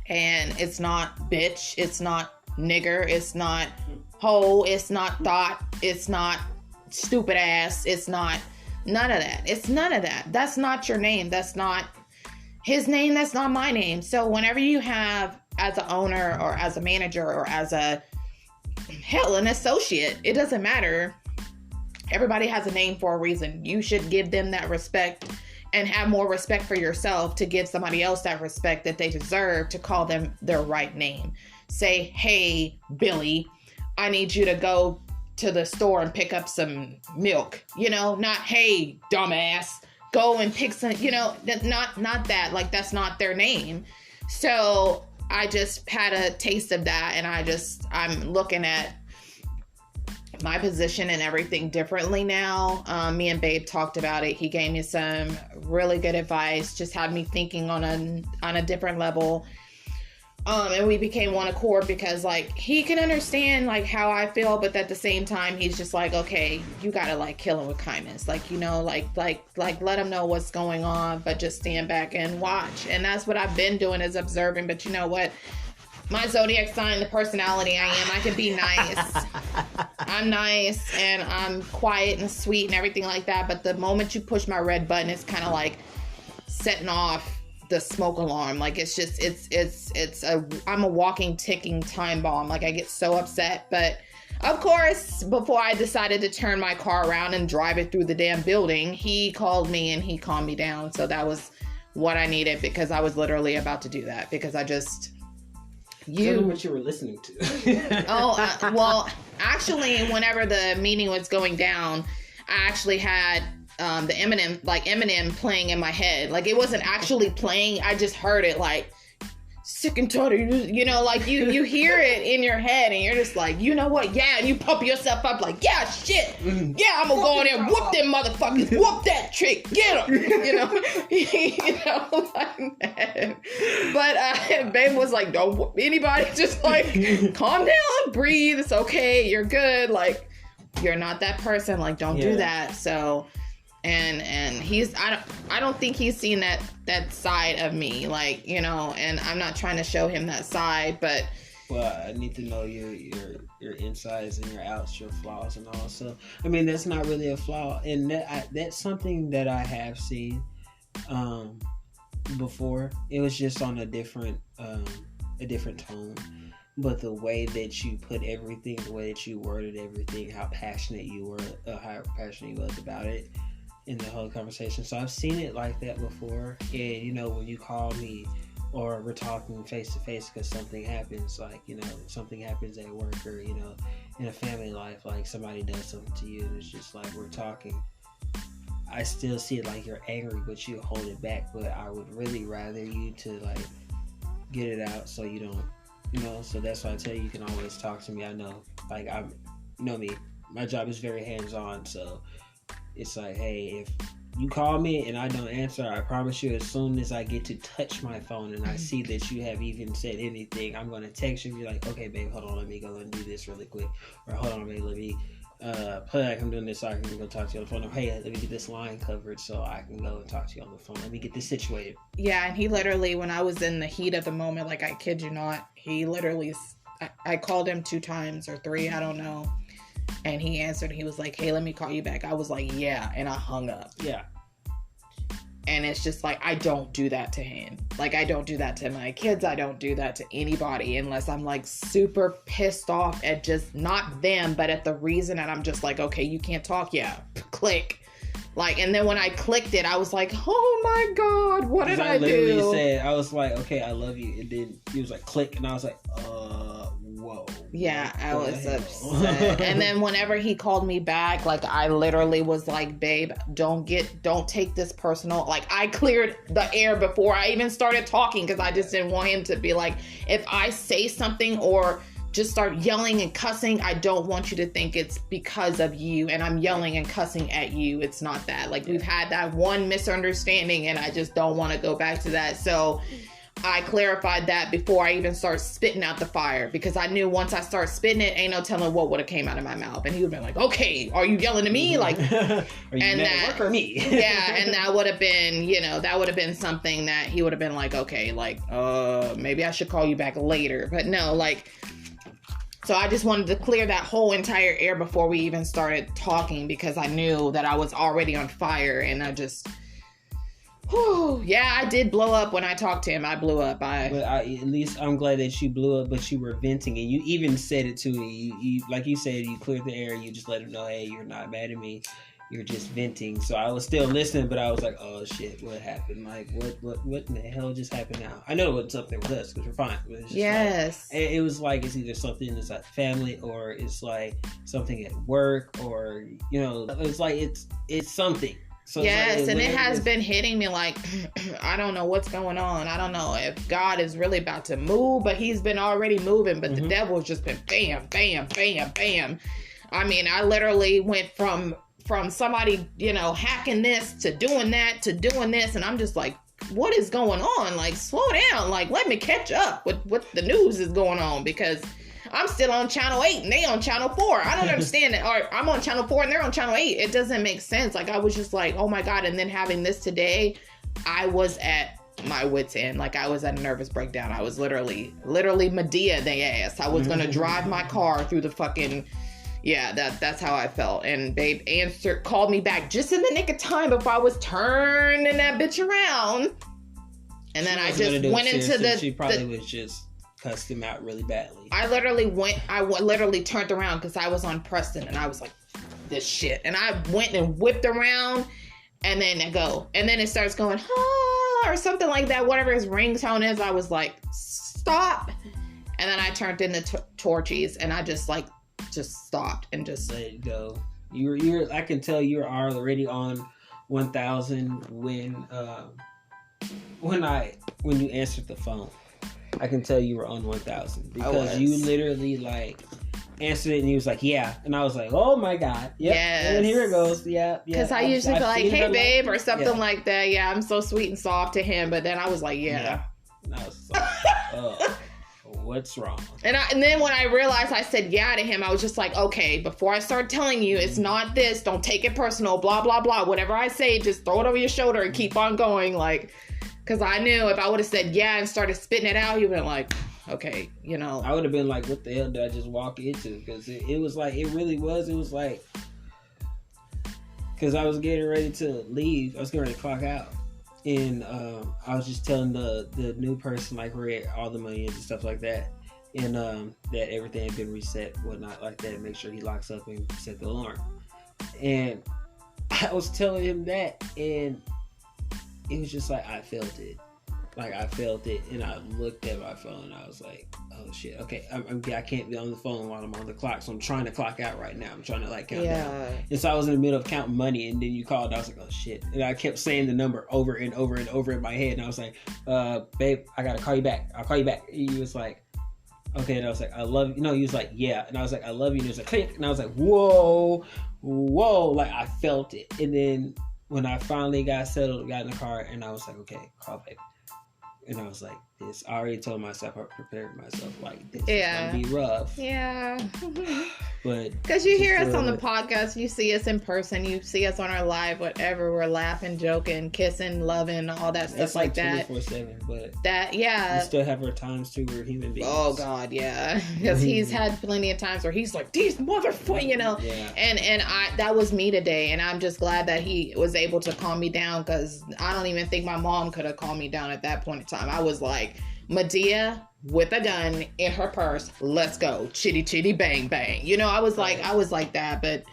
and it's not bitch. It's not nigger, it's not hoe, it's not thought, it's not stupid ass, it's not none of that. It's none of that. That's not your name. That's not his name. That's not my name. So whenever you have, as an owner or as a manager or as an associate, it doesn't matter. Everybody has a name for a reason. You should give them that respect and have more respect for yourself to give somebody else that respect that they deserve to call them their right name. Say, hey, Billy, I need you to go to the store and pick up some milk. Not, hey, dumbass, go and pick some, not that. Like, that's not their name. So I just had a taste of that, and I'm looking at my position and everything differently now. Me and Babe talked about it. He gave me some really good advice, just had me thinking on a different level. And we became one accord because, like, he can understand, like, how I feel, but at the same time, he's just like, okay, you gotta, like, kill him with kindness. Like, you know, like, let him know what's going on, but just stand back and watch. And that's what I've been doing, is observing. But you know what? My zodiac sign, the personality I am, I can be nice. I'm nice, and I'm quiet and sweet and everything like that. But the moment you push my red button, it's kind of like setting off the smoke alarm. Like, it's just, I'm a walking, ticking time bomb. Like, I get so upset. But of course, before I decided to turn my car around and drive it through the damn building, he called me and he calmed me down. So that was what I needed, because I was literally about to do that, because I just... Tell me what you were listening to. Well, actually, whenever the meeting was going down, I actually had the Eminem playing in my head. Like, it wasn't actually playing. I just heard it, like, sick and tired of you. You know, like, you hear it in your head, and you're just like, you know what? Yeah, and you pump yourself up like, yeah, shit. Yeah, I'm gonna go in there and whoop them motherfuckers. Whoop that chick. Get her. You know, like that. But Babe was like, don't whoop anybody. Just like, calm down, breathe. It's okay. You're good. Like, you're not that person. Like, don't do that. So, and he's, I don't think he's seen that side of me, like, you know, and I'm not trying to show him that side, but well, I need to know your insides and your outs, your flaws and all. So, I mean, that's not really a flaw, and that's something that I have seen before. It was just on a different tone. But the way that you put everything, the way that you worded everything, how passionate you were, how passionate you was about it in the whole conversation. So I've seen it like that before. And, you know, when you call me or we're talking face to face because something happens, like, you know, something happens at work, or, you know, in a family life, like somebody does something to you and it's just like we're talking. I still see it like you're angry, but you hold it back. But I would really rather you to, like, get it out so you don't, you know. So that's why I tell you can always talk to me. I know, like, you know me, my job is very hands-on, so it's like, hey, if you call me and I don't answer, I promise you, as soon as I get to touch my phone and I see that you have even said anything, I'm going to text you and be like, okay, babe, hold on, let me go and do this really quick. Or hold on, babe, let me play like I'm doing this so I can go talk to you on the phone. Or, hey, let me get this line covered so I can go and talk to you on the phone. Let me get this situated. Yeah, and he literally, when I was in the heat of the moment, like, I kid you not, he literally, I called him 2 times or 3, I don't know. And he answered. He was like, hey, let me call you back. I was like, yeah. And I hung up. Yeah. And it's just like, I don't do that to him. Like, I don't do that to my kids. I don't do that to anybody unless I'm, like, super pissed off at just not them, but at the reason. And I'm just like, okay, you can't talk. Yeah. Click. Like, and then when I clicked it, I was like, oh my God, what did I do? literally said, I was like, okay, I love you. And then he was like, click. And I was like, whoa. Yeah, I was upset. And then whenever he called me back, like, I literally was like, babe, don't take this personal. Like, I cleared the air before I even started talking, because I just didn't want him to be like, if I say something or just start yelling and cussing, I don't want you to think it's because of you and I'm yelling and cussing at you. It's not that. Like, we've had that one misunderstanding and I just don't want to go back to that. So I clarified that before I even start spitting out the fire, because I knew once I start spitting it, ain't no telling what would have came out of my mouth. And he would have been like, okay, are you yelling at me? Like, are you and that work or me? Yeah. And that would have been, you know, that would have been something that he would have been like, okay, like, maybe I should call you back later. But no, like, so I just wanted to clear that whole entire air before we even started talking, because I knew that I was already on fire. And I just, yeah, I did blow up when I talked to him. I blew up. But at least I'm glad that you blew up, but you were venting, and you even said it to me. You like you said, you cleared the air. You just let him know, hey, you're not mad at me. You're just venting. So I was still listening, but I was like, oh shit, what happened? Like, what in the hell just happened now? I know it's something with us because we're fine. But it's just yes. Like, it was like it's either something that's at family, or it's like something at work, or, you know, it's like it's something. So yes, like, and it has been hitting me like, I don't know what's going on. I don't know if God is really about to move, but he's been already moving, but the devil's just been bam, bam, bam, bam. I mean, I literally went from somebody, you know, hacking this to doing that to doing this, and I'm just like, what is going on? Like, slow down. Like, let me catch up with what the news is going on, because I'm still on channel 8 and they on channel 4. I don't understand it. Or I'm on channel 4 and they're on channel 8. It doesn't make sense. Like, I was just like, oh my God. And then having this today, I was at my wit's end. Like, I was at a nervous breakdown. I was literally Medea they ass. I was going to drive my car through the fucking, yeah, that's how I felt. And babe called me back just in the nick of time before I was turning that bitch around. And then I just went into she probably was just cussed him out really badly. I literally turned around because I was on Preston and I was like, this shit. And I went and whipped around and then it starts going, or something like that, whatever his ringtone is. I was like, stop. And then I turned into Torchies and I just stopped and just let it go. You're I can tell you're already on 1,000 when you answered the phone. I can tell you were on 1,000 because you literally like answered it and he was like, yeah. And I was like, oh my God. Yep. Yes. And here it goes. Yeah. Because I usually be like, hey babe, or something like that. Yeah, I'm so sweet and soft to him. But then I was like, yeah. And I was like, what's wrong? And then when I realized I said yeah to him, I was just like, okay, before I start telling you, it's not this, don't take it personal, blah, blah, blah. Whatever I say, just throw it over your shoulder and keep on going. Like, because I knew if I would have said yeah and started spitting it out, he would have been like, okay, you know. I would have been like, what the hell did I just walk into? Because it was like, it was like, because I was getting ready to leave. I was getting ready to clock out. And I was just telling the new person, like, where all the money is and stuff like that. And that everything had been reset, whatnot like that. Make sure he locks up and set the alarm. And I was telling him that, and it was just like, I felt it. Like, I felt it, and I looked at my phone, and I was like, oh, shit, okay, I can't be on the phone while I'm on the clock, so I'm trying to clock out right now. I'm trying to, like, count down. And so I was in the middle of counting money, and then you called, and I was like, oh, shit. And I kept saying the number over and over and over in my head, and I was like, babe, I gotta call you back. I'll call you back. And he was like, okay, and I was like, I love you. No, he was like, yeah. And I was like, I love you. And he was like, click. And I was like, whoa. Like, I felt it. And then when I finally got settled, got in the car, and I was like, okay, call babe. And I was like, this. I already told myself, I prepared myself, like, this is going to be rough. Yeah. But because you hear us on the podcast, you see us in person, you see us on our live, whatever, we're laughing, joking, kissing, loving, all that stuff like that. 24/7, but that, yeah. We still have our times too, we're human beings. Oh God, yeah. Because he's had plenty of times where he's like, these motherfuckers, you know. Yeah. And that was me today, and I'm just glad that he was able to calm me down, because I don't even think my mom could have calmed me down at that point in time. I was like, Medea with a gun in her purse, let's go, chitty chitty bang bang, you know. I was like that, but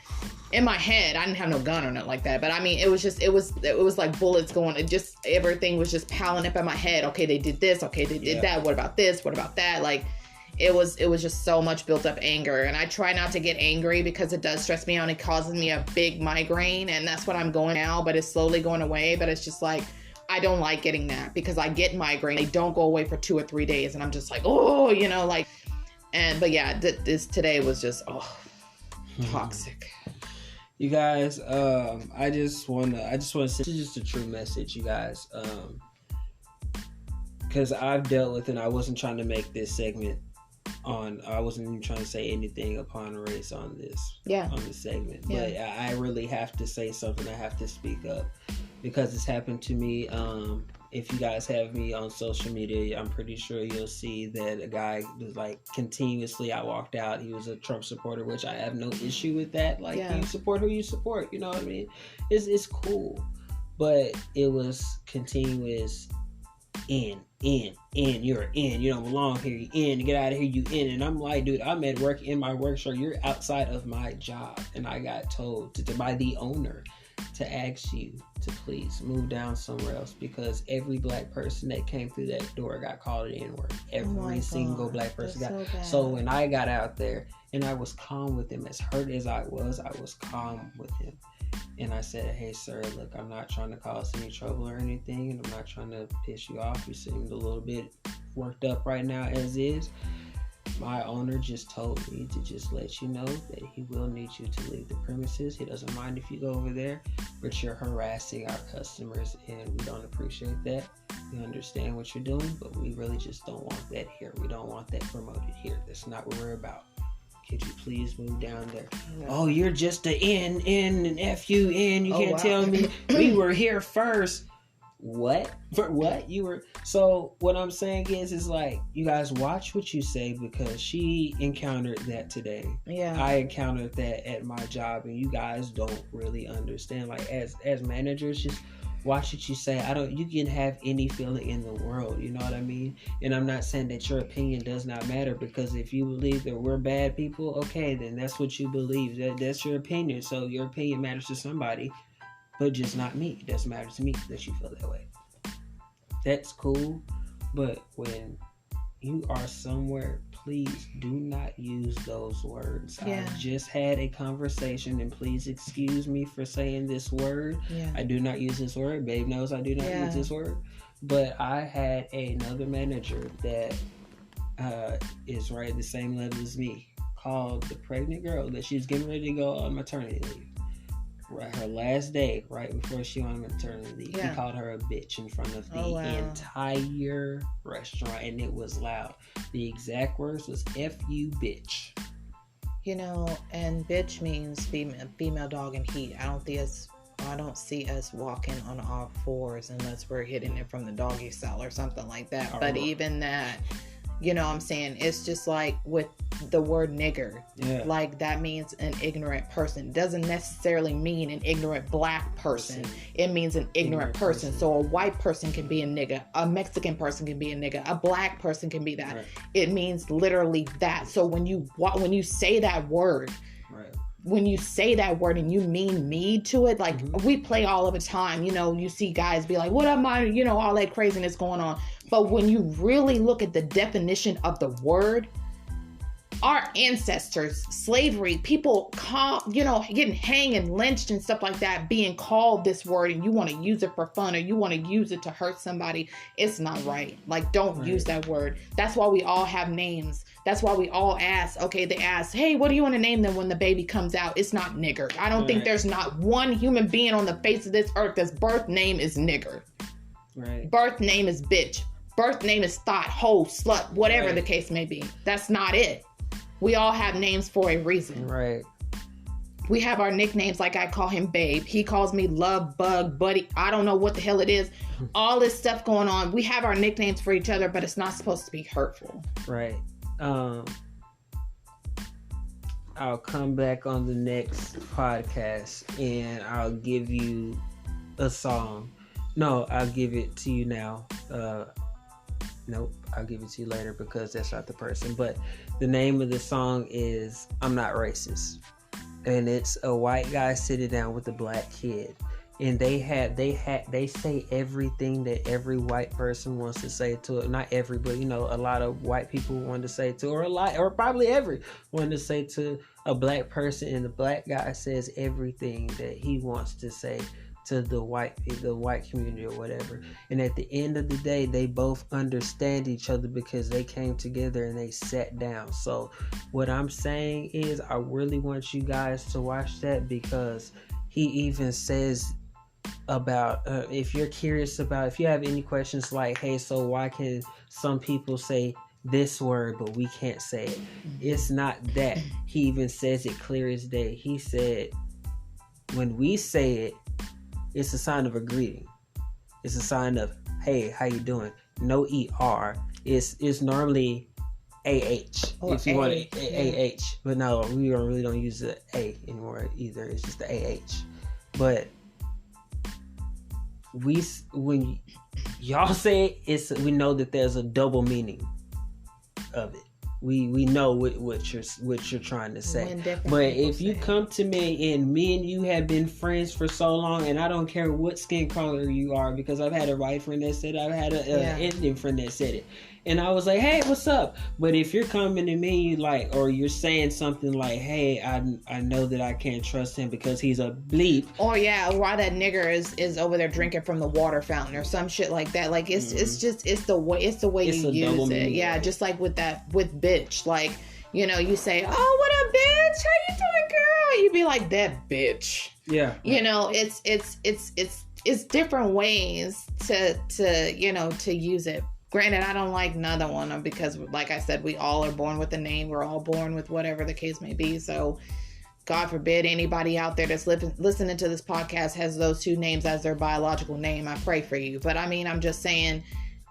in my head I didn't have no gun or nothing like that, but I mean, it was like bullets going, it just, everything was just piling up in my head. Okay, they did this, okay, they did that, what about this, what about that? Like, it was just so much built up anger, and I try not to get angry because it does stress me out. It causes me a big migraine, and that's what I'm going now, but it's slowly going away. But it's just like, I don't like getting that, because I get migraine. They don't go away for 2 or 3 days, and I'm just like, oh, you know, like, but yeah, this today was just, toxic. You guys, I just want to send just a true message, you guys, because I've dealt with, and I wasn't trying to make this segment I wasn't even trying to say anything upon race on this segment, but I really have to say something. I have to speak up, because it's happened to me. If you guys have me on social media, I'm pretty sure you'll see that a guy was like, continuously, I walked out, he was a Trump supporter, which I have no issue with that. Like, you support who you support, you know what I mean? It's cool, but it was continuous, you don't belong here, you get out of here, you in. And I'm like, dude, I'm at work in my work shirt, you're outside of my job. And I got told by the owner to ask you to please move down somewhere else, because every black person that came through that door got called an N-word. Every single black person got. So when I got out there and I was calm with him, as hurt as I was calm with him. And I said, hey, sir, look, I'm not trying to cause any trouble or anything, and I'm not trying to piss you off. You seemed a little bit worked up right now as is. My owner just told me to just let you know that he will need you to leave the premises. He doesn't mind if you go over there, but you're harassing our customers, and we don't appreciate that. We understand what you're doing, but we really just don't want that here. We don't want that promoted here. That's not what we're about. Could you please move down there? Yeah. Oh, you're just an N, and F-U-N. You can't tell me we were here first. What? For what? You were... So what I'm saying is like, you guys watch what you say, because she encountered that today. Yeah. I encountered that at my job, and you guys don't really understand. Like, as managers, just watch what you say. You can have any feeling in the world, you know what I mean? And I'm not saying that your opinion does not matter, because if you believe that we're bad people, okay, then that's what you believe. That's your opinion. So your opinion matters to somebody, but just not me. It doesn't matter to me that you feel that way. That's cool, but when you are somewhere, please do not use those words. Yeah. I just had a conversation, and please excuse me for saying this word. Yeah. I do not use this word. Babe knows I do not use this word. But I had another manager that is right at the same level as me, called the pregnant girl that she's getting ready to go on maternity leave. Right, her last day, right before she went on maternity leave, he called her a bitch in front of the entire restaurant, and it was loud. The exact words was "F you, bitch." You know, and bitch means female dog in heat. I don't see us walking on all fours unless we're hitting it from the doggy style or something like that. But even that, you know what I'm saying? It's just like with the word nigger. Yeah. Like, that means an ignorant person. It doesn't necessarily mean an ignorant black person. It means an ignorant person. So a white person can be a nigger. A Mexican person can be a nigger. A black person can be that. Right. It means literally that. So when you say that word, when you say that word and you mean me to it, like we play all of the time, you know, you see guys be like, what am I, you know, all that craziness going on. But when you really look at the definition of the word, our ancestors, slavery, people, getting hanged and lynched and stuff like that, being called this word, and you want to use it for fun, or you want to use it to hurt somebody, it's not right. Like, don't use that word. That's why we all have names. That's why we all ask, they ask, hey, what do you want to name them when the baby comes out? It's not nigger. I don't think there's not one human being on the face of this earth that's birth name is nigger. Right. Birth name is bitch. Birth name is thought, hoe, slut, whatever the case may be. That's not it. We all have names for a reason. Right. We have our nicknames, like I call him Babe. He calls me Love, Bug, Buddy. I don't know what the hell it is. All this stuff going on. We have our nicknames for each other, but it's not supposed to be hurtful. Right. I'll come back on the next podcast and I'll give you a song. No, I'll give it to you now. Nope, I'll give it to you later because that's not the person. But the name of the song is I'm Not Racist. And it's a white guy sitting down with a black kid. And they say everything that every white person wants to say to it. Not every, but a lot of white people want to say to, or probably every want to say to a black person, and the black guy says everything that he wants to say to the white community or whatever. And at the end of the day, they both understand each other because they came together and they sat down. So what I'm saying is, I really want you guys to watch that, because he even says about, if you're curious about, if you have any questions like, hey, so why can some people say this word but we can't say it? It's not that. He even says it clear as day. He said, when we say it, it's a sign of a greeting. It's a sign of, hey, how you doing? No ER. It's normally AH. Or if you want AH. But no, we really don't use the A anymore either. It's just the AH. But when y'all say it, we know that there's a double meaning of it. we know what you're trying to say. But if you come to me and you have been friends for so long, and I don't care what skin color you are, because I've had a white friend that said it, I've had an Indian friend that said it, and I was like, hey, what's up? But if you're coming to me like, or you're saying something like, hey, I know that I can't trust him because he's a bleep, or why that nigger is over there drinking from the water fountain or some shit like that. Like it's the way you use it. Yeah, just like with bitch. Like, you know, you say, oh, what up, bitch? How you doing, girl? You be like, that bitch. Yeah. You know, it's different ways to use it. Granted, I don't like neither one because, like I said, we all are born with a name. We're all born with whatever the case may be. So, God forbid anybody out there that's listening to this podcast has those two names as their biological name. I pray for you. But I mean, I'm just saying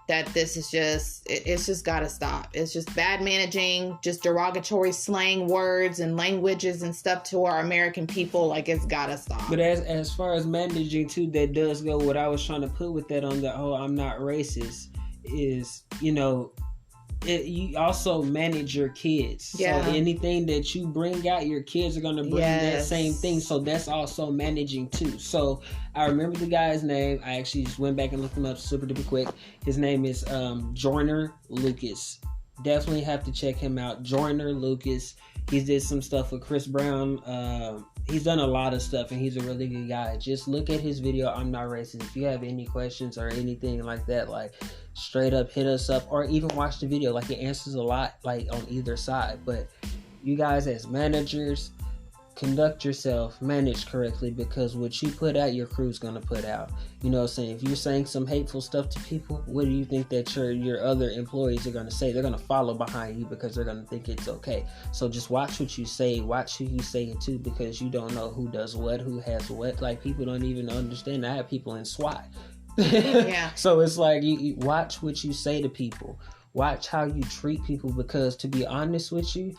that this is it's just got to stop. It's just bad managing, just derogatory slang words and languages and stuff to our American people. Like, it's got to stop. But as far as managing too, that does go what I was trying to put with that on the whole I'm not racist is, you know, you also manage your kids. Yeah. So anything that you bring out, your kids are going to bring that same thing. So that's also managing too. So I remember the guy's name. I actually just went back and looked him up super duper quick. His name is Joyner Lucas. Definitely have to check him out. Joyner Lucas. He did some stuff with Chris Brown. He's done a lot of stuff, and he's a really good guy. Just look at his video, I'm Not Racist. If you have any questions or anything like that, like, straight up hit us up, or even watch the video. Like, it answers a lot, like, on either side. But you guys as managers, conduct yourself, manage correctly, because what you put out, your crew's gonna put out. You know what I'm saying? If you're saying some hateful stuff to people, what do you think that your other employees are gonna say? They're gonna follow behind you because they're gonna think it's okay. So just watch what you say, watch who you say it to, because you don't know who does what, who has what. Like, people don't even understand. I have people in SWAT. Yeah. So it's like, you watch what you say to people. Watch how you treat people, because to be honest with you,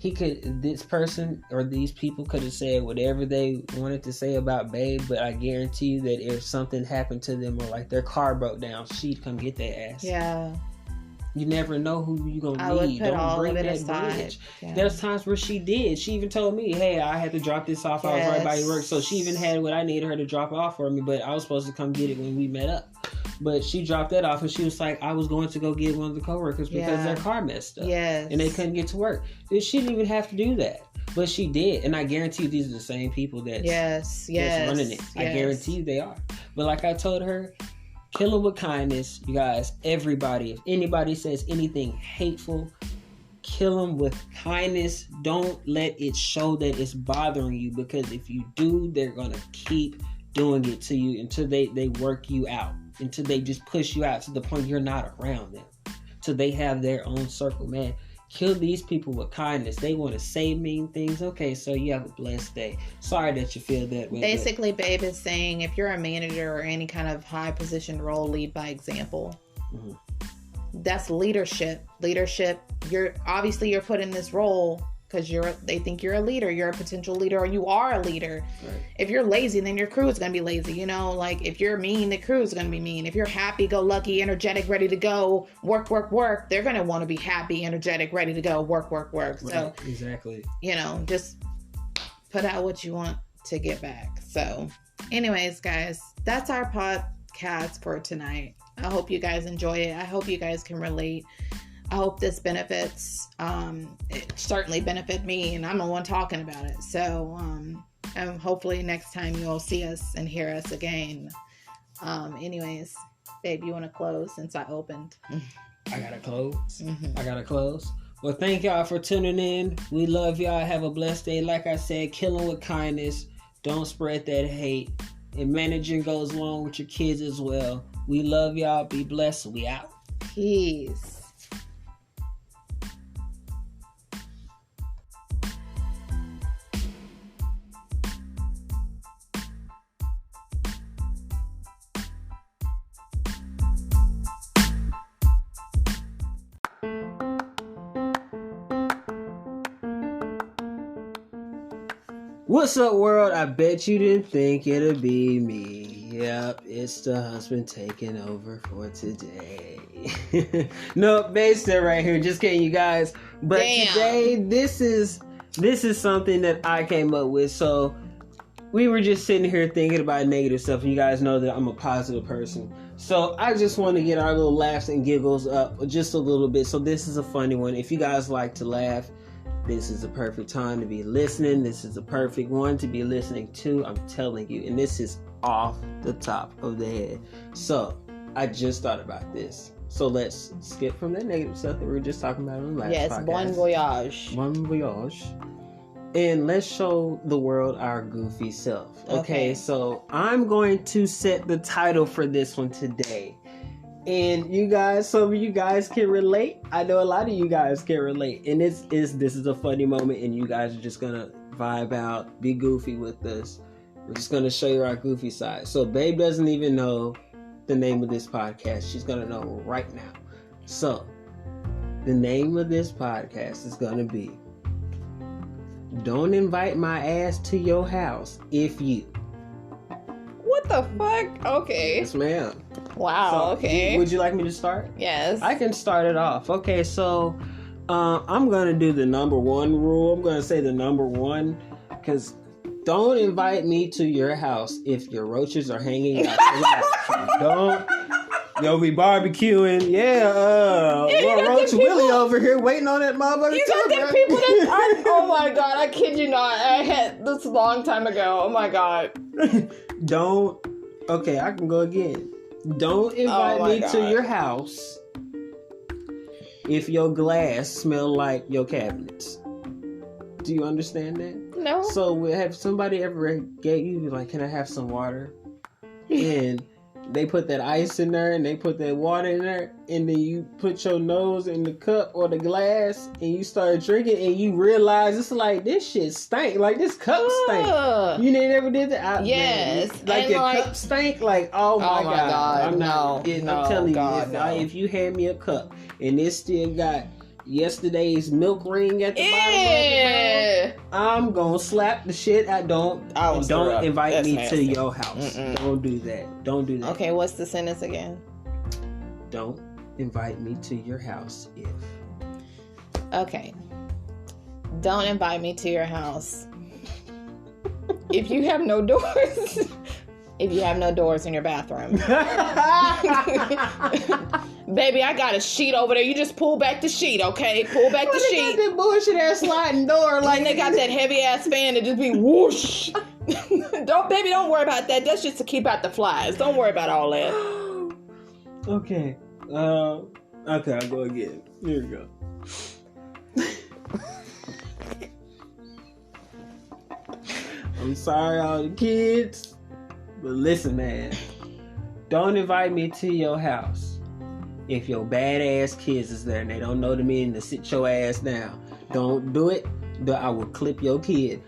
this person or these people could have said whatever they wanted to say about Babe, but I guarantee you that if something happened to them, or like their car broke down, she'd come get their ass. Yeah. You never know who you're going to need. Don't bring that bridge. Yeah. There's times where she did. She even told me, hey, I had to drop this off. I was right by your work. So she even had what I needed her to drop off for me, but I was supposed to come get it when we met up. But she dropped that off, and she was like, I was going to go get one of the coworkers because their car messed up. Yes. And they couldn't get to work. She didn't even have to do that. But she did. And I guarantee you these are the same people that's running it. Yes. I guarantee you they are. But like I told her, kill them with kindness. You guys, everybody, if anybody says anything hateful, kill them with kindness. Don't let it show that it's bothering you, because if you do, they're going to keep doing it to you until they work you out, until they just push you out to the point you're not around them, till they have their own circle. Man, kill these people with kindness. They want to say mean things. Okay, so you have a blessed day. Sorry that you feel that way. Basically, Babe is saying, if you're a manager or any kind of high position role, lead by example. Mm-hmm. That's leadership. You're put in this role because they think you're a leader. You're a potential leader, or you are a leader. Right. If you're lazy, then your crew is going to be lazy. You know, like, if you're mean, the crew is going to be mean. If you're happy, go lucky, energetic, ready to go, work, they're going to want to be happy, energetic, ready to go, work. Right. So exactly, you know, just put out what you want to get back. So anyways, guys, that's our podcast for tonight. I hope you guys enjoy it. I hope you guys can relate. I hope this benefits. It certainly benefit me, and I'm the one talking about it. So, and hopefully next time you'll see us and hear us again. Anyways, Babe, you want to close since I opened? I gotta close. Mm-hmm. I gotta close. Well, thank y'all for tuning in. We love y'all. Have a blessed day. Like I said, kill them with kindness. Don't spread that hate. And managing goes along with your kids as well. We love y'all. Be blessed. We out. Peace. What's up, world? I bet you didn't think it'd be me. Yep, it's the husband taking over for today. Nope, Baster right here. Just kidding, you guys. But Damn. today, this is something that I came up with. So we were just sitting here thinking about negative stuff. You guys know that I'm a positive person. So I just want to get our little laughs and giggles up just a little bit. So this is a funny one. If you guys like to laugh, this is a perfect time to be listening. This is a perfect one to be listening to. I'm telling you. And this is off the top of the head. So I just thought about this. So let's skip from that negative stuff that we were just talking about on the last podcast. Bon voyage. Bon voyage. And let's show the world our goofy self. Okay, so I'm going to set the title for this one today. And you guys, some of you guys can relate. I know a lot of you guys can relate. And this is a funny moment, and you guys are just gonna vibe out, be goofy with us. We're just gonna show you our goofy side. So Babe doesn't even know the name of this podcast. She's gonna know right now. So the name of this podcast is gonna be Don't Invite My Ass to Your House If You. What the fuck? Okay. Yes, ma'am. Wow, So, okay. Would you like me to start? Yes. I can start it off. Okay, so I'm going to do the number one rule. I'm going to say the number one because don't invite me to your house if your roaches are hanging out. Don't. You'll be barbecuing. Well, Roach Willie over here waiting on that motherfucker. You got them people that oh my god, I kid you not. I had this a long time ago. Oh my god. Don't. Okay, I can go again. Don't invite me to your house if your glass smell like your cabinets. Do you understand that? No. So have somebody ever get you like, can I have some water? And they put that ice in there and they put that water in there, and then you put your nose in the cup or the glass and you start drinking and you realize it's like this shit stank, like this cup stank. You never did that? Yes. Man, like and your cup stank, like oh my god. I'm telling you, if you hand me a cup and it still got yesterday's milk ring at the bottom of it, I'm gonna slap the shit. Don't invite me to your house. Don't do that. Don't do that. Okay, what's the sentence again? Don't invite me to your house if. Okay. Don't invite me to your house if you have no doors. If you have no doors in your bathroom. Baby, I got a sheet over there. You just pull back the sheet, okay? Pull back the sheet. They got that bullshit ass sliding door. Like they got that heavy ass fan that just be whoosh. Don't worry about that. That's just to keep out the flies. Don't worry about all that. Okay. Okay, I'll go again. Here we go. I'm sorry, all the kids. But listen, man, don't invite me to your house if your badass kids is there and they don't know the meaning to sit your ass down. Don't do it. I will clip your kid.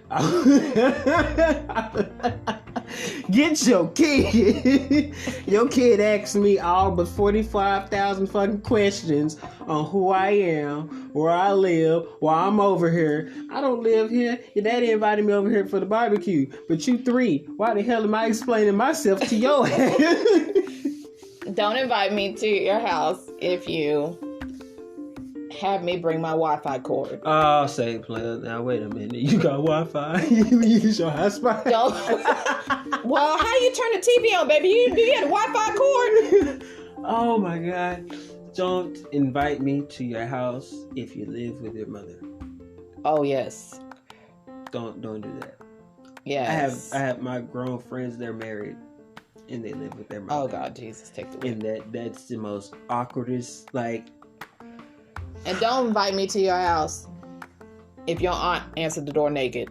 Get your kid. Your kid asked me all but 45,000 fucking questions on who I am, where I live, why I'm over here. I don't live here. Your daddy invited me over here for the barbecue. But you 3, why the hell am I explaining myself to your ass? Don't invite me to your house if you have me bring my Wi-Fi cord. Oh, say player. Now wait a minute. You got Wi-Fi? You use your hotspot? Don't. Well, how you turn the TV on, baby? You had a Wi-Fi cord? Oh my god. Don't invite me to your house if you live with your mother. Oh yes. Don't do that. Yes. I have my grown friends, they're married and they live with their mother. Oh God, Jesus, take the wheel. And that's the most awkwardest, like. And don't invite me to your house if your aunt answered the door naked.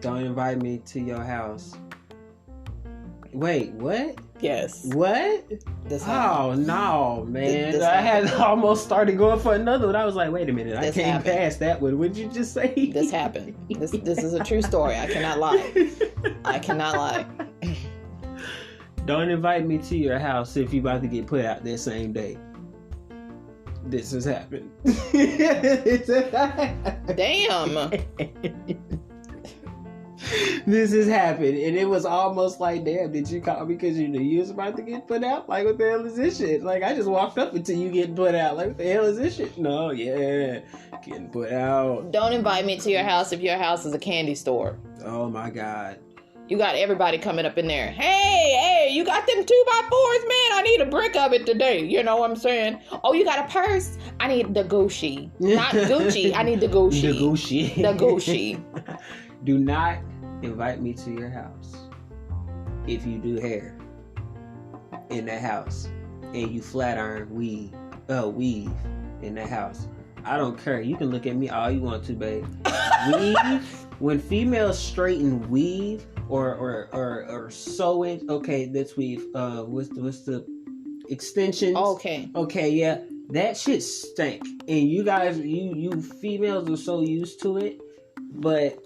Don't invite me to your house. Wait, what? Yes. What? Oh no, man! I had almost started going for another one. I was like, wait a minute, I came past that one. What did you just say? This happened. This is a true story. I cannot lie. I cannot lie. Don't invite me to your house if you about to get put out that same day. This has happened. Damn. This has happened, and it was almost like, damn, did you call me because you knew you was about to get put out? Like, what the hell is this shit? Like, I just walked up until you get put out. Like, what the hell is this shit? No, yeah, getting put out. Don't invite me to your house if your house is a candy store. Oh my God. You got everybody coming up in there. Hey, you got them 2x4s, man? I need a brick of it today. You know what I'm saying? Oh, you got a purse? I need the Gucci. Not Gucci. I need the Gucci. The Gucci. The Gucci. Do not invite me to your house if you do hair in the house and you flat iron weave in the house. I don't care. You can look at me all you want to, babe. Weave. When females straighten weave or sew it, okay, that's weave. What's the extensions? Okay, yeah, that shit stink. And you guys, you females are so used to it, but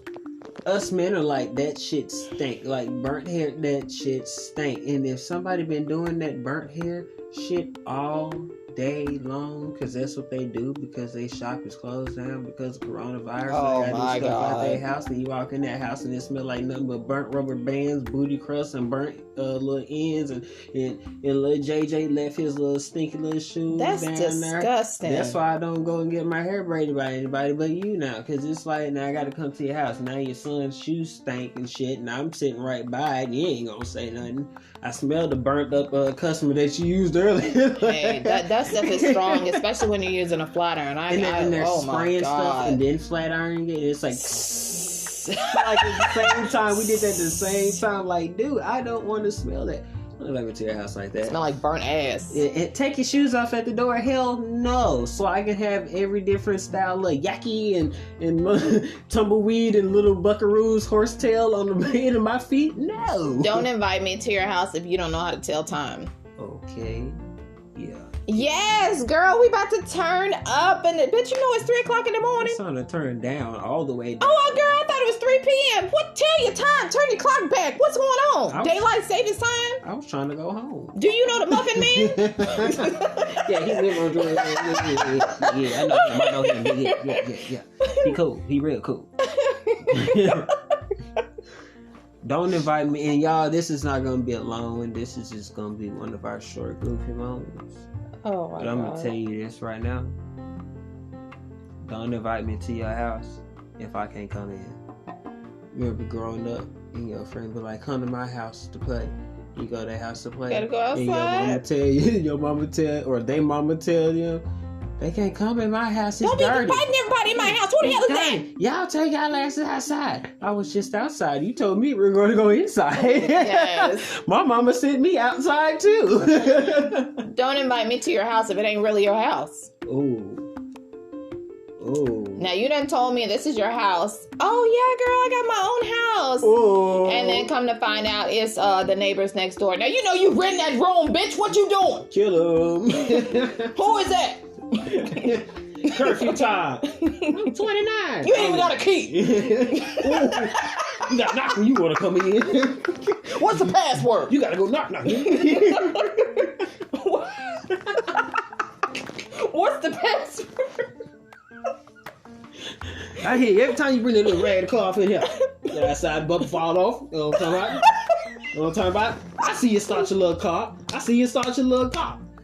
us men are like, that shit stink. Like burnt hair, that shit stink. And if somebody been doing that burnt hair shit all day long, because that's what they do, because they shop is closed down because of coronavirus. Oh they my do stuff God. out their house, and you walk in that house and it smell like nothing but burnt rubber bands, booty crusts, and burnt little ends, and little JJ left his little stinky little shoes That's down disgusting. there. That's why I don't go and get my hair braided by anybody but you now, because it's like, now I gotta come to your house. Now your son's shoes stink and shit, and I'm sitting right by it, and you ain't gonna say nothing. I smell the burnt up customer that you used earlier. Hey, that stuff is strong, especially when you're using a flat iron. And they're oh my spraying stuff God. and then flat ironing it. It's like, like at the same time, we did that at the same time. Like, dude, I don't want to smell that. Don't let me to your house like that. Smell like burnt ass. Take your shoes off at the door. Hell no. So I can have every different style of yaki and tumbleweed and little buckaroos horsetail on the end of my feet. No. Don't invite me to your house if you don't know how to tell time. Okay. Yeah. Yes, girl, we about to turn up, and bitch, you know it's 3:00 in the morning. It's on to turn down all the way down. Oh, girl, I thought it was 3 p.m. What? Tell your time. Turn your clock back. What's going on? Daylight savings time? I was trying to go home. Do you know the Muffin Man? Yeah, he live on Jordan. Yeah, I know him. Yeah. He cool. He real cool. Don't invite me. And y'all, this is not going to be a long one. This is just going to be one of our short, goofy moments. Oh, my But I'm God. going to tell you this right now. Don't invite me to your house if I can't come in. Remember growing up, and your friend be like, come to my house to play. You go to their house to play. Gotta go And your mama outside. tell you, or they mama tell you, they can't come in my house. It's Don't be dirty. inviting everybody in my house. Who the hell is that? Dirty. Y'all take y'all asses outside. I was just outside. You told me we were going to go inside. Yes. My mama sent me outside too. Don't invite me to your house if it ain't really your house. Ooh. Now, you done told me this is your house. Oh, yeah, girl, I got my own house. Ooh. And then come to find out it's the neighbors next door. Now, you know you rent that room, bitch. What you doing? Kill him. Who is that? Curfew time. I'm 29. You ain't even got a key. You got knock when you want to come in. What's the password? You got to go knock. What's the password? I hear you every time you bring that little rag of cloth in here. Get outside, bubble fall off. You know what I'm talking about? You know what I'm talking about? I see you start your little car.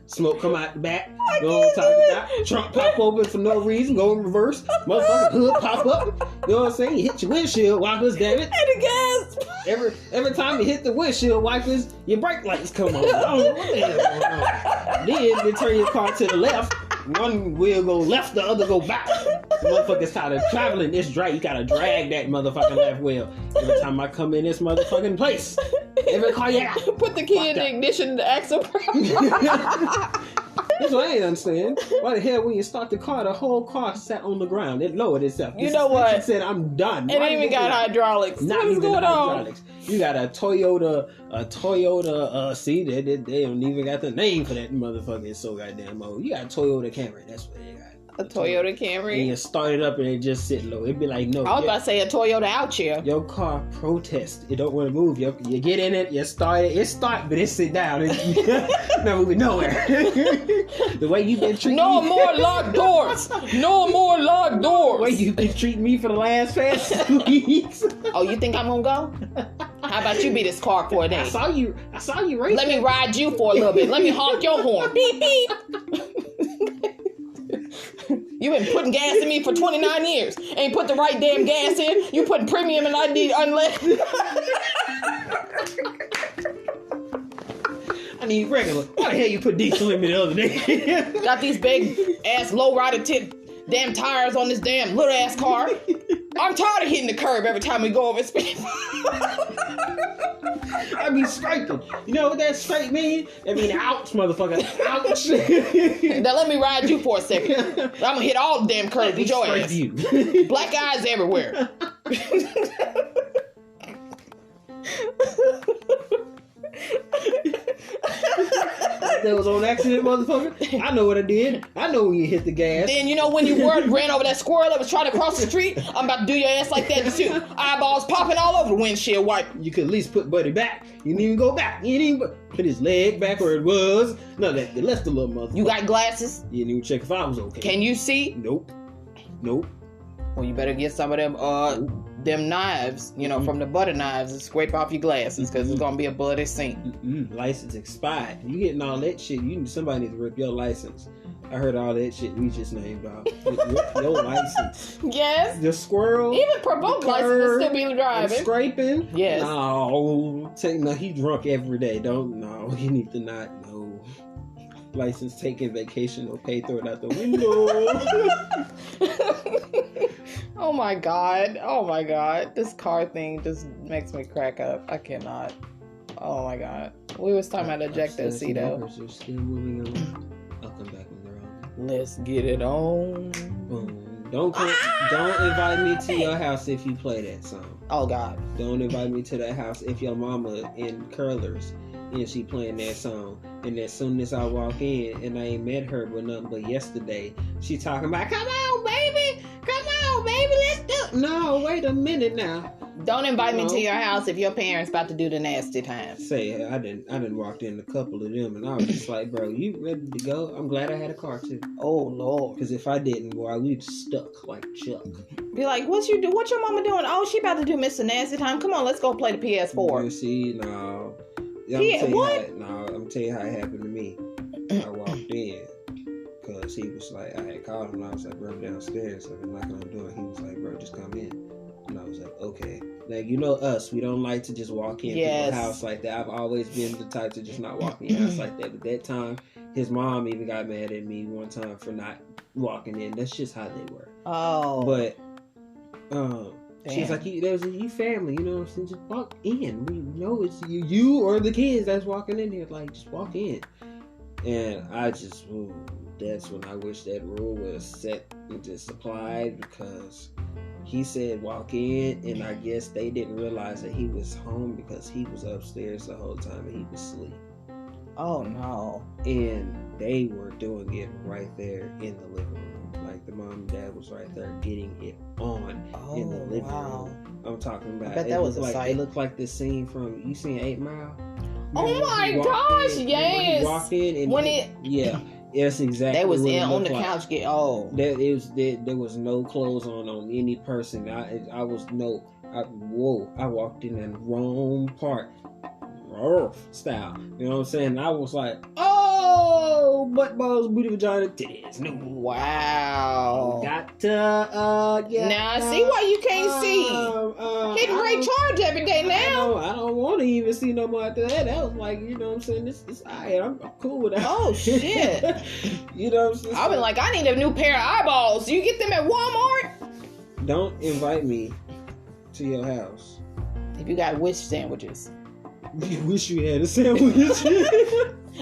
Smoke come out the back. You know what I'm talking about? Trunk pop open for no reason. Go in reverse. Motherfucking hood pop up. You know what I'm saying? You hit your windshield wipers, damn it. And the gas. Every time you hit the windshield wipers, your brake lights come on. I don't know what the hell going on. Then you turn your car to the left. One wheel go left, the other go back. Motherfuckers tired of traveling this drag. You gotta drag that motherfucking left wheel. Every time I come in this motherfucking place. Every car you got. Put the key in the ignition, the axle. That's what I ain't understand. Why the hell when you start the car, the whole car sat on the ground. It lowered itself. You know what? It said, I'm done. It ain't even got hydraulics. Not What's even going on? hydraulics. You got a Toyota. See, they don't even got the name for that motherfucker. It's so goddamn old. You got a Toyota Camry. That's what they got. A Toyota Camry. And you start it up and it just sit low. It'd be like, no. I was about to say a Toyota Outchair. Your car protest. It don't want to move. You get in it, you start it. It start, but it sit down. It's not moving nowhere. The way you've been treating No me. more locked doors. No more locked doors. The way you've been treating me for the last past 2 weeks. Oh, you think I'm gonna go? How about you be this car for a day? I saw you race. Let me ride you for a little bit. Let me honk your horn. Beep beep. You been putting gas in me for 29 years. Ain't put the right damn gas in. You putting premium and I need unleaded. I need regular. Why the hell you put diesel in me the other day? Got these big ass low rider damn tires on this damn little ass car. I'm tired of hitting the curb every time we go over speed. I be scraping. You know what that scrape mean? That mean ouch, motherfucker. Ouch. Now let me ride you for a second. I'm gonna hit all the damn curbs with your ass. You. Black eyes everywhere. That was on accident, motherfucker. I know what I did. I know when you hit the gas. Then you know when you ran over that squirrel that was trying to cross the street? I'm about to do your ass like that too. Eyeballs popping all over the windshield wiper. You could at least put Buddy back. You didn't even go back. You didn't even put his leg back where it was. No, they left the little motherfucker. You got glasses? You didn't even check if I was okay. Can you see? Nope. Well, you better get some of them knives, from the butter knives and scrape off your glasses because it's gonna be a bloody scene. License expired. You getting all that shit? Somebody needs to rip your license. I heard all that shit we just named off. Rip your license. Yes. The squirrel. Even provoked license still be driving. Scraping. Yes. No, he drunk every day. He need to not know. License taking vacation or pay, throw it out the window. Oh my god, this car thing just makes me crack up. I cannot. Oh my god, we was talking about ejector seat though. Are still moving on. I'll come back when they're on. Let's get it on. Boom. Don't invite me to your house if you play that song. Oh god. Don't invite me to that house if your mama in curlers and she playing that song. And as soon as I walk in and I ain't met her with nothing but yesterday, she talking about, come on, baby, let's do it. No, wait a minute now. Don't invite me to your house if your parents about to do the nasty time. Say, I didn't walked in a couple of them and I was just like, bro, you ready to go? I'm glad I had a car too. Oh Lord. Because if I didn't, boy, we'd stuck like Chuck. Be like, what your mama doing? Oh, she about to do Mr. Nasty Time. Come on, let's go play the PS4. You see, no. I'm gonna tell you how it happened to me. I walked in because he was like, I had called him and I was like, bro, I'm downstairs. I've been knocking on the door. He was like, bro, just come in. And I was like, okay. Like, us, we don't like to just walk in people's house like that. I've always been the type to just not walk in your house like that. But that time, his mom even got mad at me one time for not walking in. That's just how they were. Oh. But, she's like, there's you family, what I'm saying? Just walk in. We know it's you or the kids that's walking in here. Like, just walk in. And I just, that's when I wish that rule was set and just applied, because he said walk in, and I guess they didn't realize that he was home because he was upstairs the whole time and he was asleep. Oh no. And they were doing it right there in the living room. Like, the mom and dad was right there getting it on in the living room. I'm talking about. I bet that was a sight. It looked like the scene from, you seen 8 Mile? Oh my gosh, yes. You walk in and yes, exactly. They was what in on the like. couch There was no clothes on any person. I walked in the wrong part. Style. You know what I'm saying? I was like, oh, butt balls, booty, vagina, titties. No. Wow. Got to now I see why you can't see. Hitting Ray Charge every day now. I don't want to even see no more after that. That was like, you know what I'm saying? This alright. I'm cool with that. Oh shit. You know what I'm saying? I've been like, I need a new pair of eyeballs. You get them at Walmart? Don't invite me to your house if you got wish sandwiches. You wish you had a sandwich.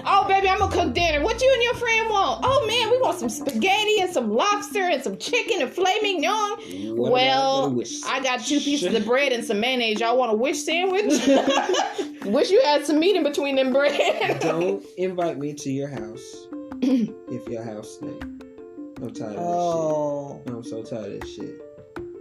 Oh, baby, I'm gonna cook dinner. What you and your friend want? Oh, man, we want some spaghetti and some lobster and some chicken and filet mignon. Well, I got 2 pieces of bread and some mayonnaise. Y'all want a wish sandwich? Wish you had some meat in between them bread. Don't invite me to your house if your house stinks. I'm tired of this shit. I'm so tired of this shit.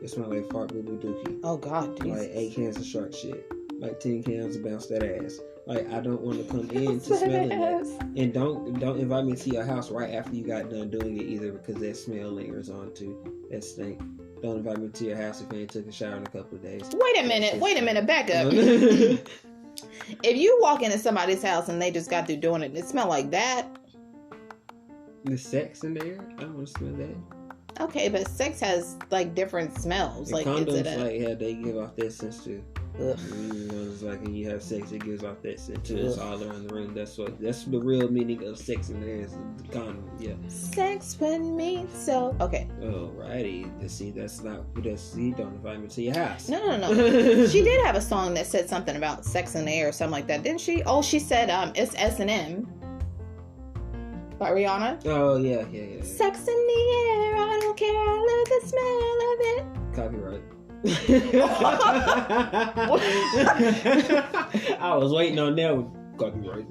It smells like fart boo boo dookie. Oh, God. Jesus. Like 8 cans of shark shit. Like 10 cans of bounce that ass. Like, I don't want to come in to smelling that. And don't invite me to your house right after you got done doing it either, because that smell lingers on too. That stink. Don't invite me to your house if you ain't took a shower in a couple of days. Wait a minute, back up. If you walk into somebody's house and they just got through doing it smell like that. The sex in there? I don't want to smell that. Okay, but sex has like different smells. And like condoms, they give off that scent too. Ugh. It's like when you have sex, it gives off that scent too. It's all around the room. That's the real meaning of sex in there is the condom. Yeah. Sex with me, so okay. Alrighty. Don't invite me to your house. No. She did have a song that said something about sex in the air or something like that, didn't she? Oh, she said it's S&M by Rihanna. Oh yeah. Sex in the air, I don't care, I love the smell of it. Copyright. I was waiting on that one. Copyright.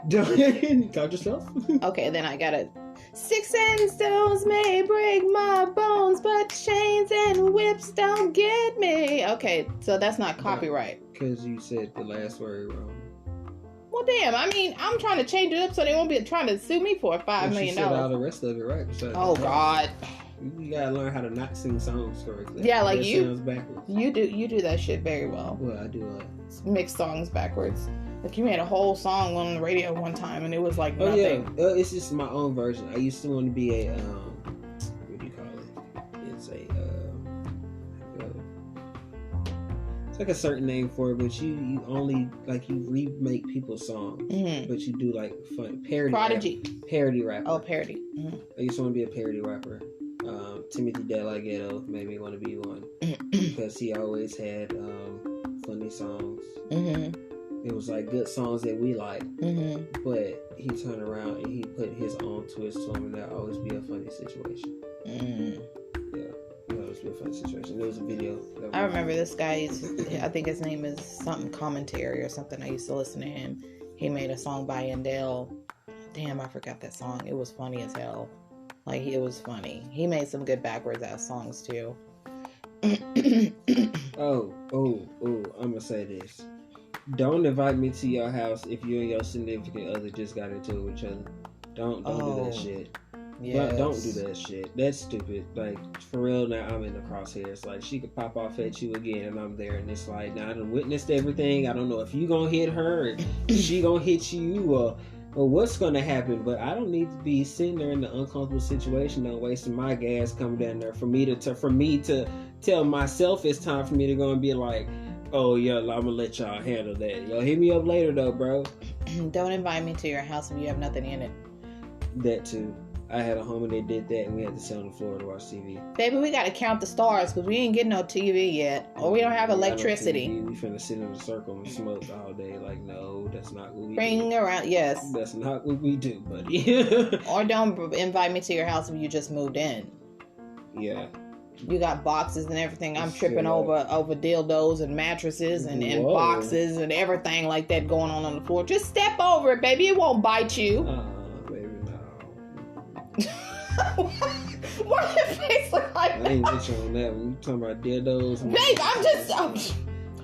Don't caught yourself. Okay, then I got it. 6 and stones may break my bones, but chains and whips don't get me. Okay, so that's not copyright. Because you said the last word wrong. Well, damn. I mean, I'm trying to change it up so they won't be trying to sue me for $5 million. She said all the rest of it right. Oh God. You gotta learn how to not sing songs correctly. Yeah, like that you. Sounds backwards. You do that shit very well. Well, I do. Mix songs backwards. Like you made a whole song on the radio one time, and it was like nothing. Yeah, it's just my own version. I used to want to be a what do you call it? It's it's like a certain name for it, but you only like you remake people's songs, but you do like fun parody. Prodigy. Parody rapper. Oh, parody. Mm-hmm. I used to want to be a parody rapper. Timothy Delgado made me want to be one because he always had funny songs. Mm-hmm. It was like good songs that we liked, but he turned around and he put his own twist to them, and that always be a funny situation. Yeah, that always be a funny situation. There was a video. I remember this guy. I think his name is something Commentary or something. I used to listen to him. He made a song by Yandel. Damn, I forgot that song. It was funny as hell. Like, it was funny. He made some good backwards ass songs too. Oh, I'm gonna say this. Don't invite me to your house if you and your significant other just got into it with each other. Don't do that shit. Yes. Don't do that shit. That's stupid. Like, for real, now I'm in the crosshairs. Like, she could pop off at you again and I'm there, and it's like, now I done witnessed everything. I don't know if you gonna hit her and she gonna hit you or what's gonna happen, but I don't need to be sitting there in the uncomfortable situation and wasting my gas coming down there for me to tell myself it's time for me to go and be like, oh yeah, I'm gonna let y'all handle that. Yo, hit me up later though, bro. Don't invite me to your house if you have nothing in it. That too. I had a homie that did that, and we had to sit on the floor to watch TV. Baby, we gotta count the stars because we ain't getting no TV yet, or we don't have electricity. We finna sit in a circle and smoke all day. Like, no, that's not what we Bring do. Around, yes. That's not what we do, buddy. Or don't invite me to your house if you just moved in. Yeah. You got boxes and everything. I'm tripping over dildos and mattresses and boxes and everything like that going on the floor. Just step over it, baby. It won't bite you. Baby, no. Why your face look like that? I ain't with you on that one. You talking about dildos? Babe, I'm just...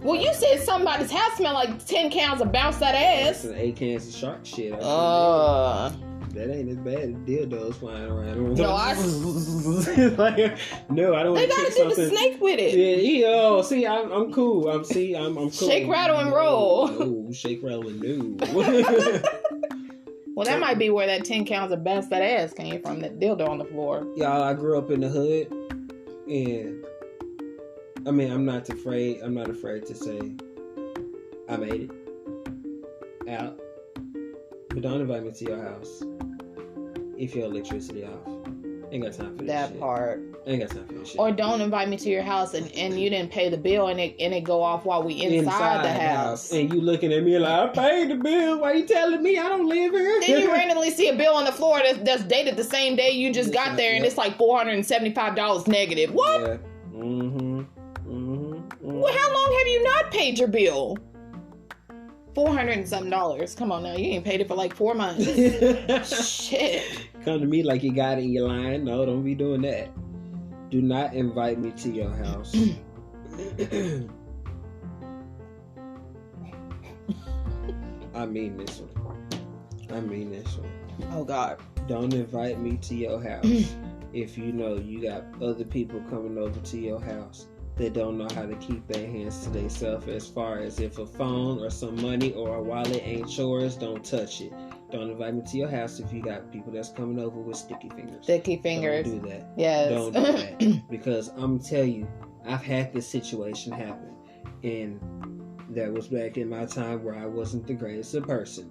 well, you said somebody's house smelled like 10 cans of bounce that ass. That's 8 cans of shark shit. That ain't as bad as dildos flying around. No, no, I don't. They gotta do the snake with it. Yeah. See, I'm cool. I'm cool. Shake, rattle, and roll. Oh, shake, rattle, and no. Well, that might be where that 10 cans of bounce that ass came from. That dildo on the floor. Y'all, I grew up in the hood, and I mean, I'm not afraid to say I made it out. But don't invite me to your house if your electricity off. Ain't got time for that shit. part. Ain't got time for this shit. Or don't invite me to your house and you didn't pay the bill and it go off while we inside the house. And you looking at me like, I paid the bill. Why you telling me I don't live here? Then you randomly see a bill on the floor that's dated the same day you just got there, and it's like $475 negative. What? Yeah. Well, how long have you not paid your bill? $400 and something. Come on now, you ain't paid it for like 4 months. Shit. Come to me like you got it in your line. No, don't be doing that. Do not invite me to your house. I mean this one. Oh God. Don't invite me to your house if you know you got other people coming over to your house that don't know how to keep their hands to themselves, as far as if a phone or some money or a wallet ain't yours, don't touch it. Don't invite me to your house if you got people that's coming over with sticky fingers. Sticky fingers. Don't do that. Yes. Don't do that. Because I'm tell you, I've had this situation happen. And that was back in my time where I wasn't the greatest of person.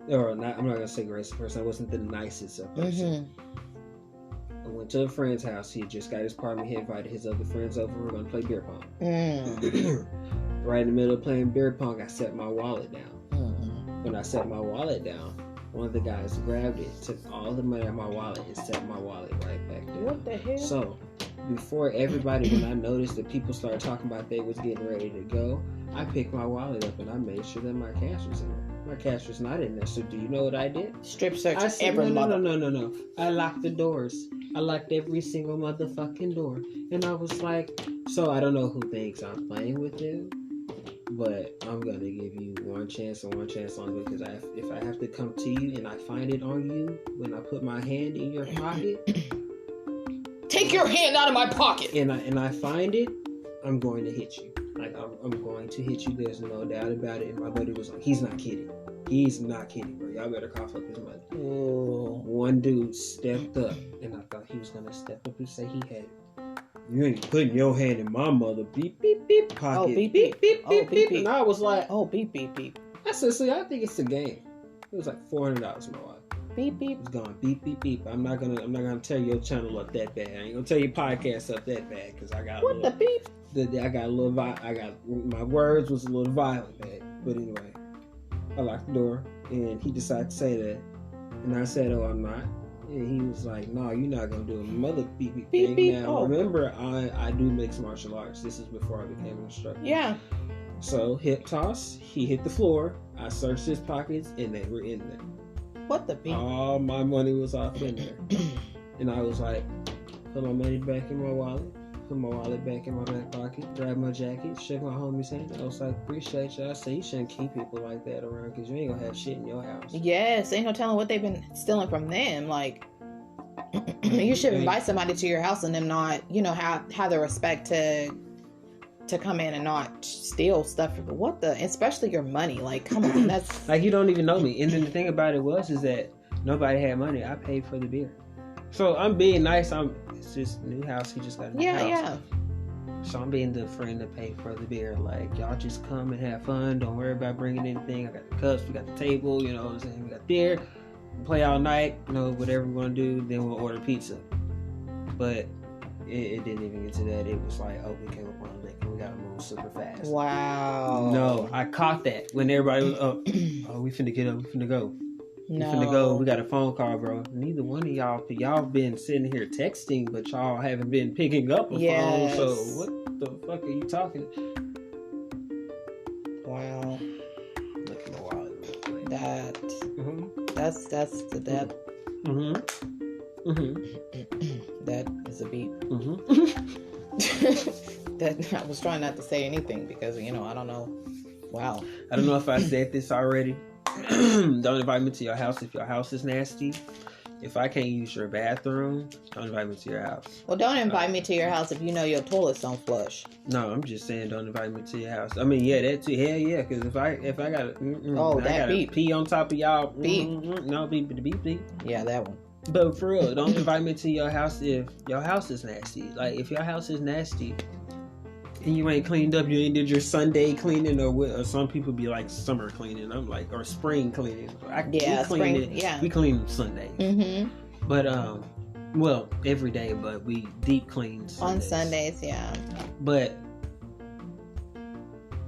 Or not, I'm not going to say greatest of person. I wasn't the nicest of person. I went to a friend's house. He had just got his apartment. He invited his other friends over. We're going to play beer pong. Right in the middle of playing beer pong, I set my wallet down. When I set my wallet down, one of the guys grabbed it, took all the money out of my wallet, and set my wallet right back down. What the hell? So, before everybody, when I noticed that people started talking about they was getting ready to go, I picked my wallet up and I made sure that my cash was in there. My cash was not in there. So, do you know what I did? Strip search I said, every mother. No. I locked the doors. I locked every single motherfucking door. And I was like, so I don't know who thinks I'm playing with them, but I'm going to give you one chance and one chance only, because if I have to come to you and I find it on you when I put my hand in your pocket. Take your hand out of my pocket. And I find it, I'm going to hit you. Like, I'm going to hit you. There's no doubt about it. And my buddy was like, he's not kidding. He's not kidding, bro. Y'all better cough up his money. Ooh. One dude stepped up, and I thought he was going to step up and say he had it. You ain't putting your hand in my mother beep, beep, beep pocket. Oh, beep, beep, beep, beep, beep, beep. beep. And I was like, oh, beep, beep, beep. I said, see, I think it's a game. It was like $400 my wife. Beep, beep. It's going beep, beep, beep. I'm not gonna tell your channel up that bad. I ain't gonna tell your podcast up that bad, because I got what the beep? I got a little my words was a little violent, man. But anyway, I locked the door, and he decided to say that, and I said, "Oh, I'm not." And he was like, "No, you're not gonna do a mother beep beep thing." Beep. Now, remember, I do mixed martial arts. This is before I became an instructor. Yeah. So hip toss, he hit the floor. I searched his pockets, and they were in there. What the beep? All my money was off in there, and I was like, put my money back in my wallet. Put my wallet back in my back pocket, grab my jacket, shook my homie's hand. I was like, appreciate you. I said, you shouldn't keep people like that around, because you ain't gonna have shit in your house. Yes, ain't no telling what they've been stealing from them. Like, you should invite somebody to your house and them not, have the respect to come in and not steal stuff. What the, especially your money. Like, come on, that's like, you don't even know me. And then the thing about it is that nobody had money. I paid for the beer. So I'm being nice. It's just new house. He just got a new house. Yeah. So I'm being the friend to pay for the beer. Like, y'all just come and have fun. Don't worry about bringing anything. I got the cups. We got the table. You know what I'm saying? We got beer. Play all night. Whatever we're going to do. Then we'll order pizza. But it didn't even get to that. It was like, oh, we came up on a lick and we got to move super fast. Wow. No, I caught that when everybody was up. Oh, we finna get up. We finna go. No. We finna go. We got a phone call, bro. Neither one of y'all been sitting here texting, but y'all haven't been picking up a phone. So what the fuck are you talking? Wow. Look at the wallet. That's the that. That is a beep. That I was trying not to say anything because I don't know. Wow. I don't know if I said this already. Don't invite me to your house if your house is nasty. If I can't use your bathroom, don't invite me to your house. Well, don't invite me to your house if you know your toilets don't flush. No, I'm just saying don't invite me to your house. I mean, yeah, that too. Hell yeah, because if I gotta, I gotta beep. pee on top of y'all. Beep. No, beep. Yeah, that one. But for real, don't invite me to your house if your house is nasty. Like, if your house is nasty and you ain't cleaned up, you ain't did your Sunday cleaning, or some people be like summer cleaning. I'm like, or spring cleaning. We clean Sunday. But Well, every day, but we deep clean On Sundays, yeah. But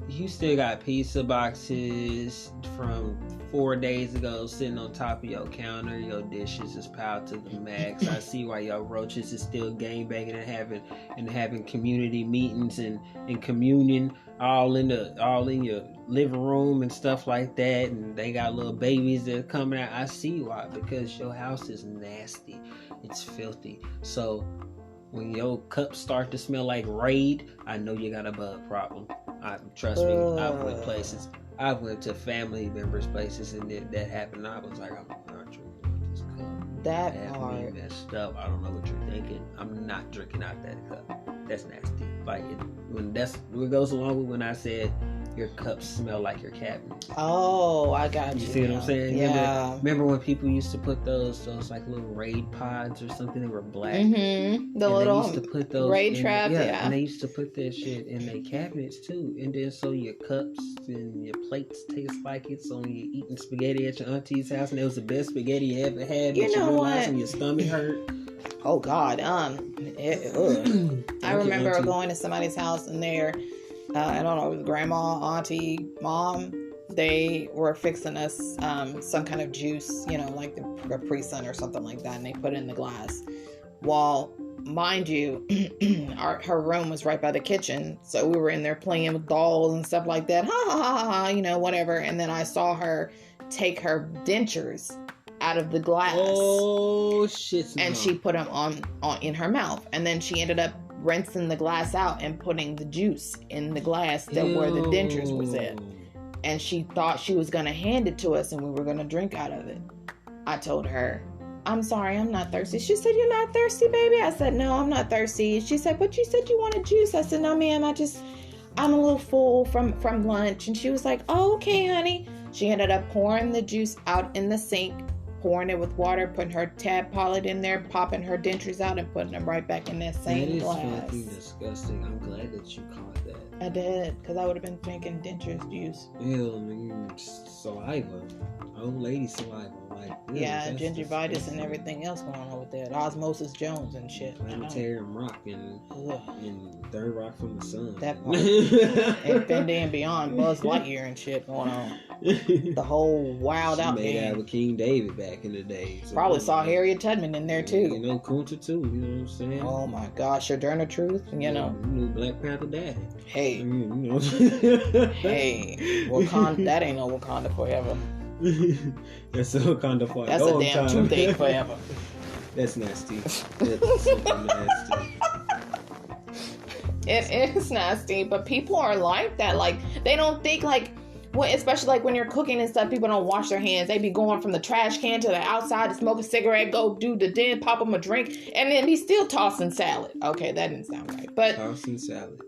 you still got pizza boxes from 4 days ago sitting on top of your counter. Your dishes is piled to the max. I see why your roaches is still gang banging and having community meetings and communion all in your living room and stuff like that. And they got little babies that are coming out. I see why, because your house is nasty. It's filthy. So when your cups start to smell like Raid, I know you got a bug problem. Trust me, I've went places. I've went to family members' places, and that happened. I was like, I'm not drinking out this cup. That part. Messed up. I don't know what you're thinking. I'm not drinking out that cup. That's nasty. Like when what goes along with when I said your cups smell like your cabinet. Oh, I got you. You see what I'm saying? Yeah. Remember when people used to put those like little Raid pods or something? They were black. Mm-hmm. The little used to put those Raid traps. Yeah. And they used to put that shit in their cabinets too. And then so your cups and your plates taste like it's on you eating spaghetti at your auntie's house, and it was the best spaghetti you ever had. You know what? And your stomach hurt. Oh God. I remember going to somebody's house and I don't know, it was grandma, auntie, mom. They were fixing us some kind of juice, like the Capri Sun or something like that, and they put it in the glass. Well, mind you, her room was right by the kitchen, so we were in there playing with dolls and stuff like that. Ha ha ha ha, whatever. And then I saw her take her dentures out of the glass. Oh shit! And she put them on in her mouth, and then she ended up rinsing the glass out and putting the juice in the glass where the dentures was at. And she thought she was going to hand it to us and we were going to drink out of it. I told her, I'm sorry, I'm not thirsty. She said, you're not thirsty, baby? I said, no, I'm not thirsty. She said, but you said you wanted juice. I said, no, ma'am, I'm a little full from lunch. And she was like, oh, okay, honey. She ended up pouring the juice out in the sink, pouring it with water, putting her Tadpollet in there, popping her dentures out, and putting them right back in that same glass. That is disgusting. I'm glad that you caught that. I did, because I would have been drinking dentures juice. Ew, saliva. Old lady saliva. Like, yeah, gingivitis and everything else going on with that. Osmosis Jones and shit. Planetarium rock and Third Rock from the Sun. That part. Infinity and Beyond, Buzz Lightyear and shit going on. The whole wild out game. Made out with King David back in the day. So probably saw Harriet Tubman in there too. Kunta too, you know what I'm saying? Oh my gosh, Sojourner Truth, You knew Black Panther Daddy. Hey. Hey. Wakanda, that ain't no Wakanda forever. That's a Wakanda forever. That's a damn toothache forever. That's nasty. That's super nasty. It is nasty, but people are like that. Like, they don't think especially like when you're cooking and stuff, people don't wash their hands. They be going from the trash can to the outside to smoke a cigarette, go do the den, pop them a drink, and then be still tossing salad. Okay, that didn't sound right, but tossing salad.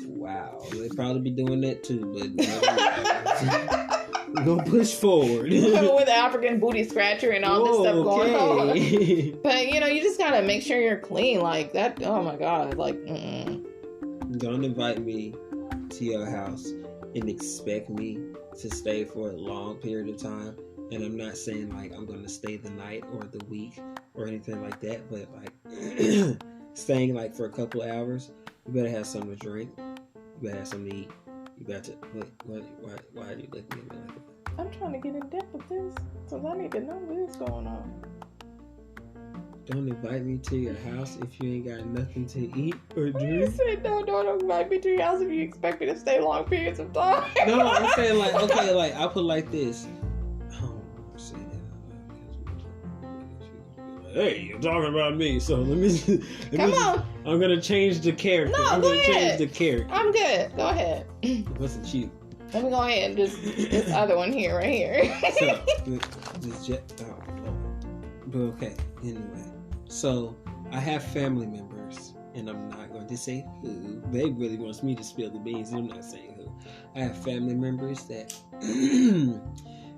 Wow, they probably be doing that too, but we're gonna push forward with African booty scratcher and all this stuff going on. But you just gotta make sure you're clean, like that. Oh my God, like. Don't invite me to your house and expect me to stay for a long period of time. And I'm not saying like I'm gonna stay the night or the week or anything like that, but like staying like for a couple hours, you better have something to drink. You better have something to eat. You better. Why are you looking at me like that? I'm trying to get in depth with this, because I need to know what's going on. Don't invite me to your house if you ain't got nothing to eat or drink. You said no, don't invite me to your house if you expect me to stay long periods of time. No, I'm saying like, okay, like I put like this. Hey, you're talking about me, so let me Come on. I'm gonna change the character. No, I'm go gonna ahead. change the character. I'm good. Go ahead. It wasn't cheap. Let me go ahead and just this other one here, right here. But okay, anyway. So I have family members, and I'm not going to say who. They really wants me to spill the beans, and I'm not saying who. I have family members that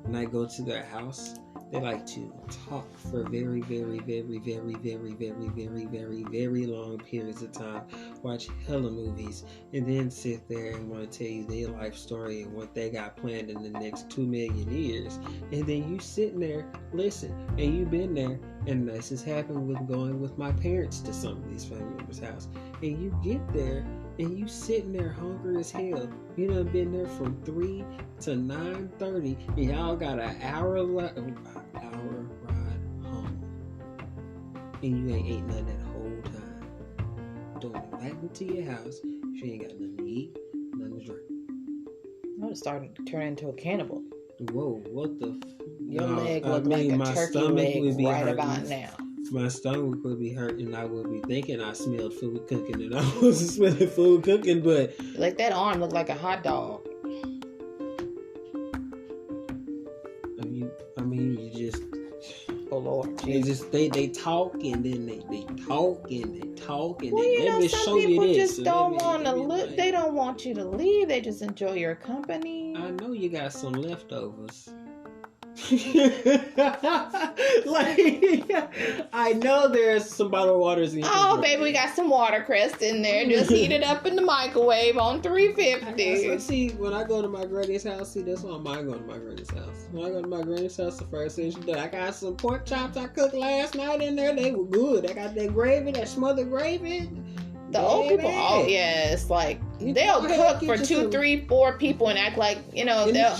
when I go to their house, They like to talk for very, very, very, very, very, very, very, very, very long periods of time. Watch hella movies, and then sit there and want to tell you their life story and what they got planned in the next 2 million years. And then you sitting there, listen, and you've been there. And this has happened with going with my parents to some of these family members' house. And you get there, and you sitting there hungry as hell. You done been there from 3 to 9:30, and y'all got an hour ride home. And you ain't ate nothing that whole time. Don't invite me to your house if you ain't got nothing to eat, nothing to drink. I'm starting to turn into a cannibal. Whoa, what the Your leg look like a turkey leg right about now. My stomach would be hurting. I would be thinking I smelled food cooking, and I wasn't smelling food cooking, but like that arm looked like a hot dog. I mean, you just. Oh Lord, they just they talk and then they talk and they talk and well, they let me some show people you this. Just don't want to live. They don't want you to leave. They just enjoy your company. I know you got some leftovers. I know there's some bottled waters in here. Oh, baby, we got some watercress in there. Just heat it up in the microwave on 350. See, when I go to my granny's house, that's why I'm going to my granny's house. When I go to my granny's house, the first thing she did, I got some pork chops I cooked last night in there. They were good. I got that gravy, that smothered gravy. The old people, yes, like they'll cook for 2, 3, 4 people and act like they'll yeah.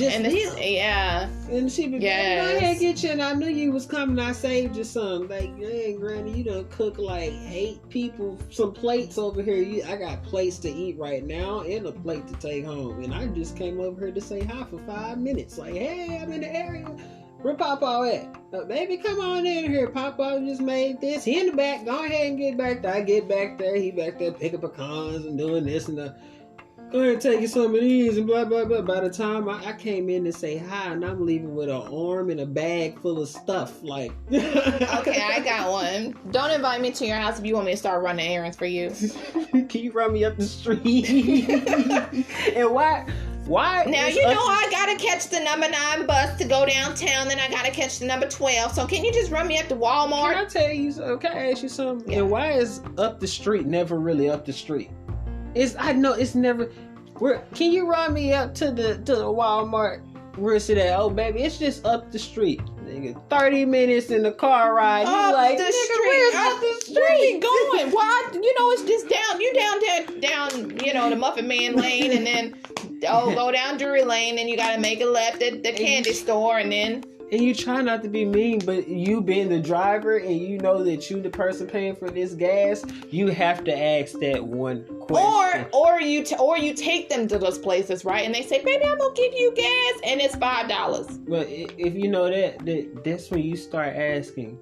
And she be go ahead, get you. And I knew you was coming. I saved you some. Like, dang, Granny, you done cook like 8 people some plates over here. I got plates to eat right now and a plate to take home. And I just came over here to say hi for 5 minutes. Like, hey, I'm in the area. Where Papa at? Baby, come on in here. Papa just made this. He in the back. Go ahead and get back there. I get back there. He back there picking pecans and doing this and that. Go ahead and take you some of these and blah, blah, blah. By the time I came in to say hi, and I'm leaving with an arm and a bag full of stuff. Like, okay, I got one. Don't invite me to your house if you want me to start running errands for you. Can you run me up the street? And why? Now you know I gotta catch the number 9 bus to go downtown, then I gotta catch the number 12. So can you just run me up to Walmart? Can I tell you? Can I ask you something? Yeah. And why is up the street never really up the street? I know it's never. Can you run me up to the Walmart? Where's it at? Oh baby, it's just up the street. Nigga, 30 minutes in the car ride. You like, the street. Up the street. Where you going? Why? It's just down. You down. The Muffin Man Lane, and then go down Drury Lane, and you gotta make a left at the candy store, and then. And you try not to be mean, but you being the driver, and you know that you the person paying for this gas, you have to ask that one question. Or you take them to those places, right? And they say, "Baby, I'm gonna give you gas," and it's $5. But if you know that's when you start asking.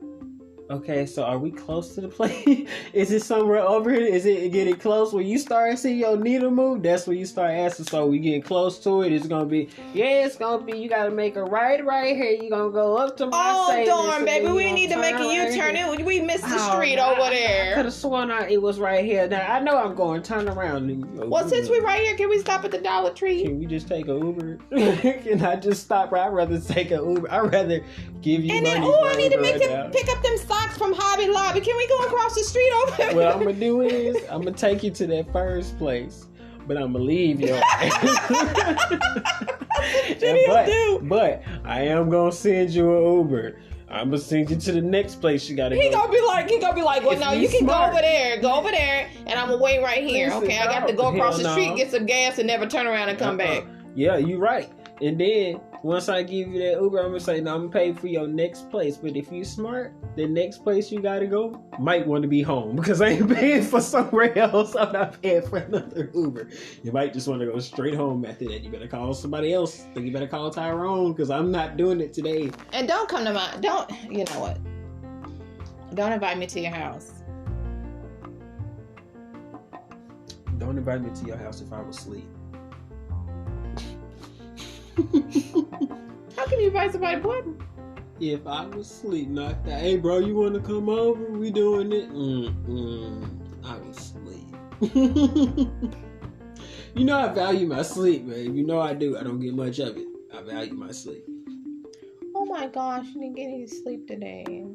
Okay, so are we close to the place? Is it somewhere over here? Is it getting close? When you start seeing your needle move, that's when you start asking. So we getting close to it. It's gonna be, you gotta make a right here. You gonna go up to my savings. Oh, darn, baby, we need to make a U-turn. We missed the street over there. I could have sworn it was right here. Now, I know I'm going. Turn around. Well, since we're right here, can we stop at the Dollar Tree? Can we just take an Uber? Can I just stop? I'd rather take an Uber. I'd rather give you money. I need to pick up them socks from Hobby Lobby. Can we go across the street over there? What I'm gonna do is I'm gonna take you to that first place, but I'm gonna leave your but I am gonna send you an Uber. I'm gonna send you to the next place you gotta go. He gonna be like, well, no, you can go over there, and I'm gonna wait right here. Okay, I got to go across the street, get some gas, and never turn around and come back. Yeah, you're right. And then once I give you that Uber, I'm gonna say, no, I'm gonna pay for your next place. But if you smart, the next place you gotta go might want to be home, because I ain't paying for somewhere else. I'm not paying for another Uber. You might just want to go straight home after that. You better call somebody else. You better call Tyrone, because I'm not doing it today. And don't come to you know what? Don't invite me to your house. Don't invite me to your house if I was asleep. How can you invite somebody to If I was asleep, not that. Hey, bro, you want to come over? We doing it? I was asleep. You know I value my sleep, babe. You know I do. I don't get much of it. I value my sleep. Oh my gosh, you didn't get any sleep today.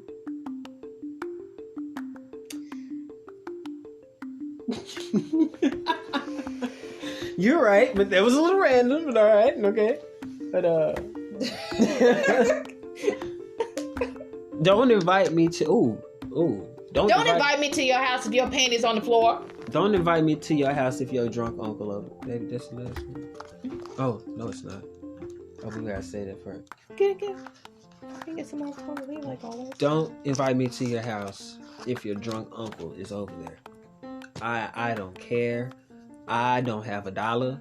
You're right, but that was a little random, but all right, okay. But don't invite me to. Don't invite me to your house if your panties on the floor. Don't invite me to your house if your drunk uncle over. Baby, that's the last one. Oh no, it's not. Oh, we gotta say that first. Get. Get some more clothes, like always. Don't invite me to your house if your drunk uncle is over there. I don't care. I don't have $1.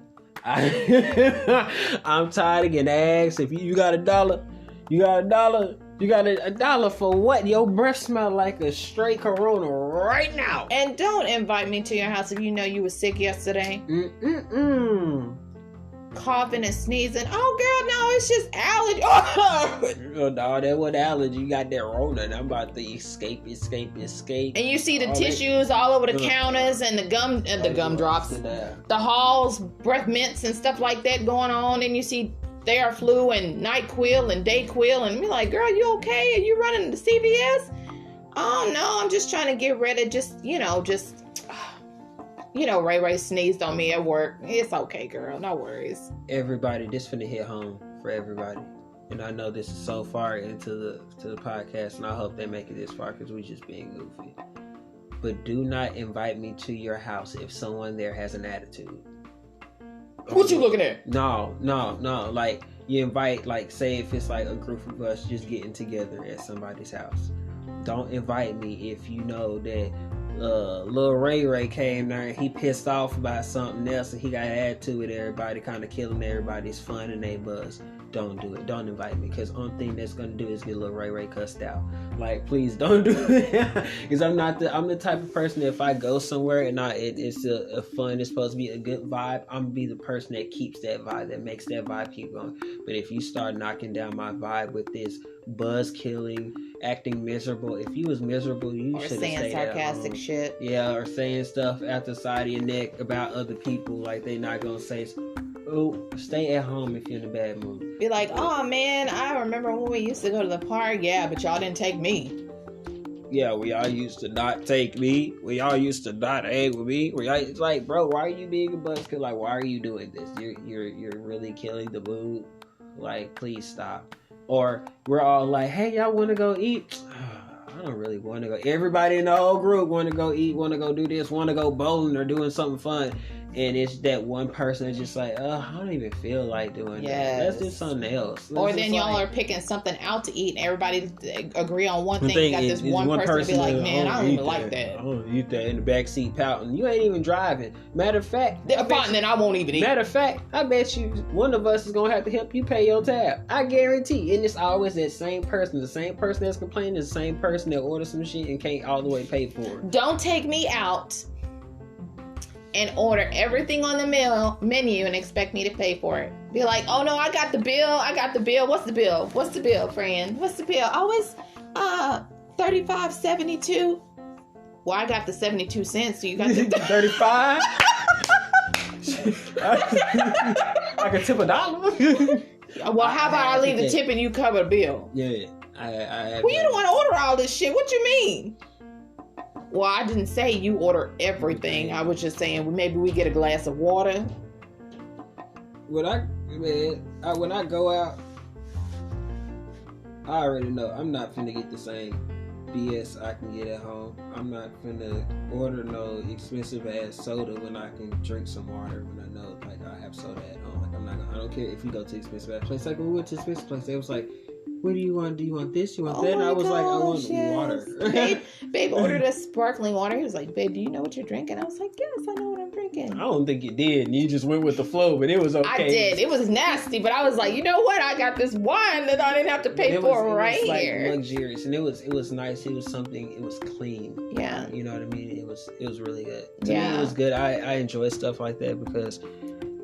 I'm tired of getting asked if you got $1. You got $1. You got $1 for what? Your breath smell like a straight Corona right now. And don't invite me to your house if you know you were sick yesterday. Coughing and sneezing. Oh, girl, no, it's just allergy. Oh, no, that wasn't allergy. You got that Rona, and I'm about to escape. And you see the tissues all over the counters and the gumdrops, the halls, breath mints and stuff like that going on. And you see Theraflu and NyQuil and Dayquil, and be like, girl, you okay? Are you running to CVS? Oh, no, I'm just trying to get rid of Ray sneezed on me at work. It's okay, girl. No worries. Everybody, this finna hit home for everybody. And I know this is so far into the podcast, and I hope they make it this far because we just being goofy. But do not invite me to your house if someone there has an attitude. What you looking at? No. Like, you invite, like, say if it's like a group of us just getting together at somebody's house. Don't invite me if you know that Lil Ray came there and he pissed off about something else and he got an attitude with everybody, kind of killing everybody's fun and they buzz. Don't do it. Don't invite me, because the only thing that's gonna do is get Lil Ray cussed out. Like, please don't do it. Because I'm the type of person that if I go somewhere and it's a fun, it's supposed to be a good vibe, I'm gonna be the person that keeps that vibe, that makes that vibe keep going. But if you start knocking down my vibe with this buzz killing, acting miserable, if you was miserable, you should have stayed saying sarcastic shit. Yeah, or saying stuff out the side of your neck about other people, like they not gonna say. Oh, stay at home if you're in a bad mood. Be like, oh man, I remember when we used to go to the park. Yeah, but y'all didn't take me. Yeah, we all used to not take me. We all used to not hang with me. It's like, bro, why are you being a buzzkill? Like, why are you doing this? You're really killing the mood. Like, please stop. Or we're all like, hey, y'all want to go eat? I don't really want to go. Everybody in the whole group want to go eat, want to go do this, want to go bowling or doing something fun. And it's that one person that's just like, I don't even feel like doing that. Let's do something else. Or then y'all are picking something out to eat and everybody agree on one thing. You got this one person to be like, man, I don't even like that. I don't eat that, in the backseat pouting. You ain't even driving. Matter of fact, then I won't even eat. Matter of fact, I bet you one of us is going to have to help you pay your tab. I guarantee. And it's always that same person. The same person that's complaining is the same person that orders some shit and can't all the way pay for it. Don't take me out and order everything on the menu and expect me to pay for it. Be like, oh no, I got the bill. What's the bill, friend? What's the bill? Oh, it's $35.72. Well, I got the 72 cents, so you got the 35. I can tip $1. Well, how about I leave the tip and you cover the bill? Yeah, well, you don't want to order all this shit. What you mean? Well, I didn't say you order everything. I was just saying maybe we get a glass of water. When I go out, I already know I'm not finna get the same BS I can get at home. I'm not finna order no expensive ass soda when I can drink some water. When I know, like, I have soda at home. Like, I don't care if you go to expensive ass place. Like, when we went to expensive place, they was like, what do you want? Do you want this? You want that? And I was like, I want water. Babe ordered a sparkling water. He was like, babe, do you know what you're drinking? I was like, yes, I know what I'm drinking. I don't think you did. And you just went with the flow, but it was okay. I did. It was nasty, but I was like, you know what? I got this wine that I didn't have to pay for right here. It was luxurious, and it was nice. It was something. It was clean. Yeah. You know what I mean? It was really good. To me, it was good. I enjoy stuff like that because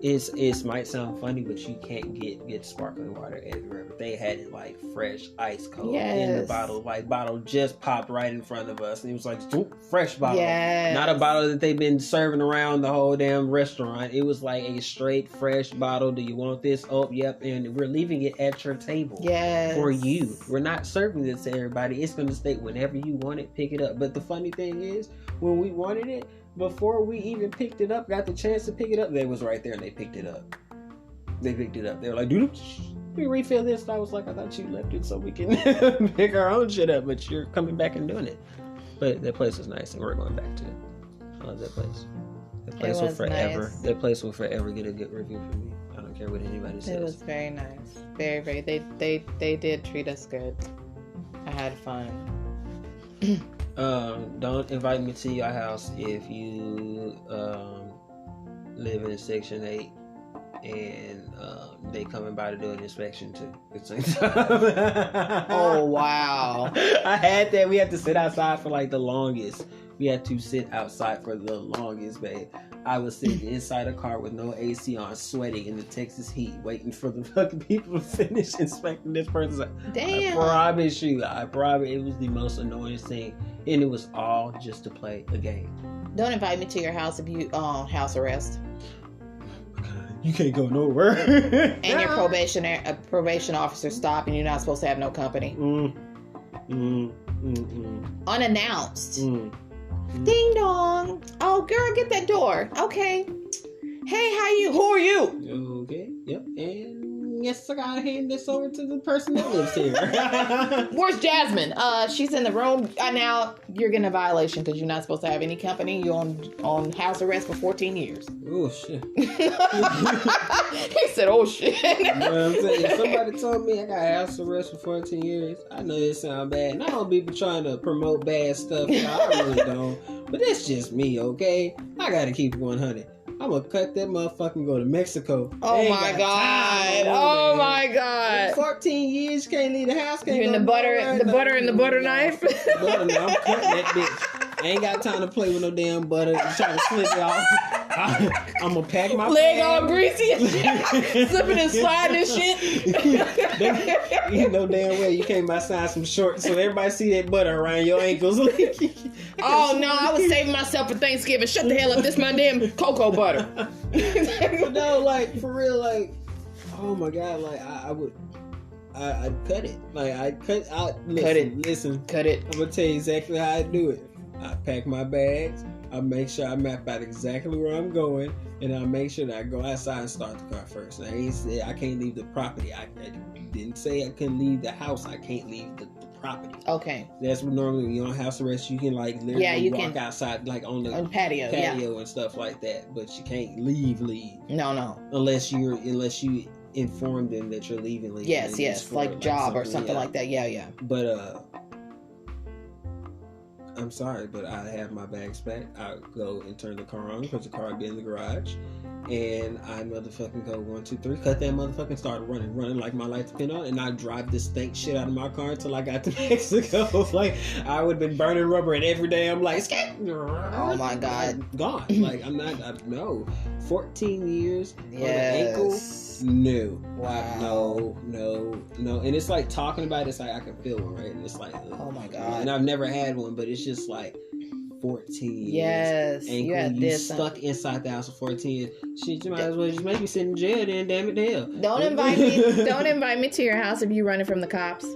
It might sound funny, but you can't get sparkling water everywhere. But they had it like fresh, ice cold in the bottle. Like bottle just popped right in front of us, and it was like fresh bottle, not a bottle that they've been serving around the whole damn restaurant. It was like a straight fresh bottle. Do you want this? Oh, yep. And we're leaving it at your table for you. We're not serving this to everybody. It's going to stay whenever you want it. Pick it up. But the funny thing is, when we wanted it, before we even picked it up, got the chance to pick it up, they was right there and they picked it up. They were like, dude, we refill this. And I was like, I thought you left it so we can pick our own shit up, but you're coming back and doing it. But that place was nice and we're going back to it. I love that place. That place will forever. Nice. That place will forever get a good review from me. I don't care what anybody says. It was very nice. Very, very. They did treat us good. I had fun. Don't invite me to your house if you live in Section 8 and they coming by to do an inspection too at the same time. Oh wow. I had that. We had to sit outside for like the longest. We had to sit outside for the longest, babe. I was sitting inside a car with no AC on, sweating in the Texas heat, waiting for the fucking people to finish inspecting this person's house. Damn. I promise you, it was the most annoying thing. And it was all just to play a game. Don't invite me to your house if you house arrest. You can't go nowhere. And your probation officer stop and you're not supposed to have no company. Unannounced. Ding dong. Oh, girl, get that door. Okay. Hey, who are you? Okay. Yep. And yes, I gotta hand this over to the person that lives here. Where's Jasmine? She's in the room. Now you're getting a violation because you're not supposed to have any company. You're on house arrest for 14 years. Oh shit. He said, oh shit. You know what I'm saying? If somebody told me I got house arrest for 14 years, I know it sounds bad. And I don't be trying to promote bad stuff. I really don't. But that's just me, okay? I gotta keep it 100. I'm gonna cut that motherfucker and go to Mexico. Oh my god! Oh my god! 14 years, can't leave the house. You in the butter and the butter knife? I'm cutting that bitch. I ain't got time to play with no damn butter. Trying to slip it off. I'm gonna pack my leg all greasy and shit. Slipping and sliding and shit. You know damn well you can't buy some shorts so everybody see that butter around your ankles. Oh no, I was saving myself for Thanksgiving. Shut the hell up, this my damn cocoa butter. No, like for real, like oh my god, like I'd cut it. Like I'd cut out listen. Cut it. I'm gonna tell you exactly how I do it. I pack my bags. I make sure I map out exactly where I'm going, and I make sure that I go outside and start the car first. I ain't say I can't leave the property. I didn't say I couldn't leave the house. I can't leave the property. Okay. That's what normally when you're on house arrest, you can like literally walk outside like on the patio and stuff like that. But you can't leave. No. Unless you inform them that you're leaving. Yes, like job or something like that. Yeah. But I'm sorry, but I have my bags back. I go and turn the car on because the car would be in the garage. And I motherfucking go 1, 2, 3, cut that motherfucking start running like my lights been on, and I drive this stank shit out of my car until I got to Mexico. Like I would have been burning rubber, and every day I'm like, oh my god, gone. Like I'm not. No, 14 years on the ankle. No. Wow. No. And it's like talking about it, it's like I can feel one, right? And it's like, oh my god. And I've never had one, but it's just like 14 years. Yes. Ankle, you stuck inside the house for 14 years. Shit, you might as well just make me sit in jail then, damn it, hell. Don't invite me to your house if you running from the cops.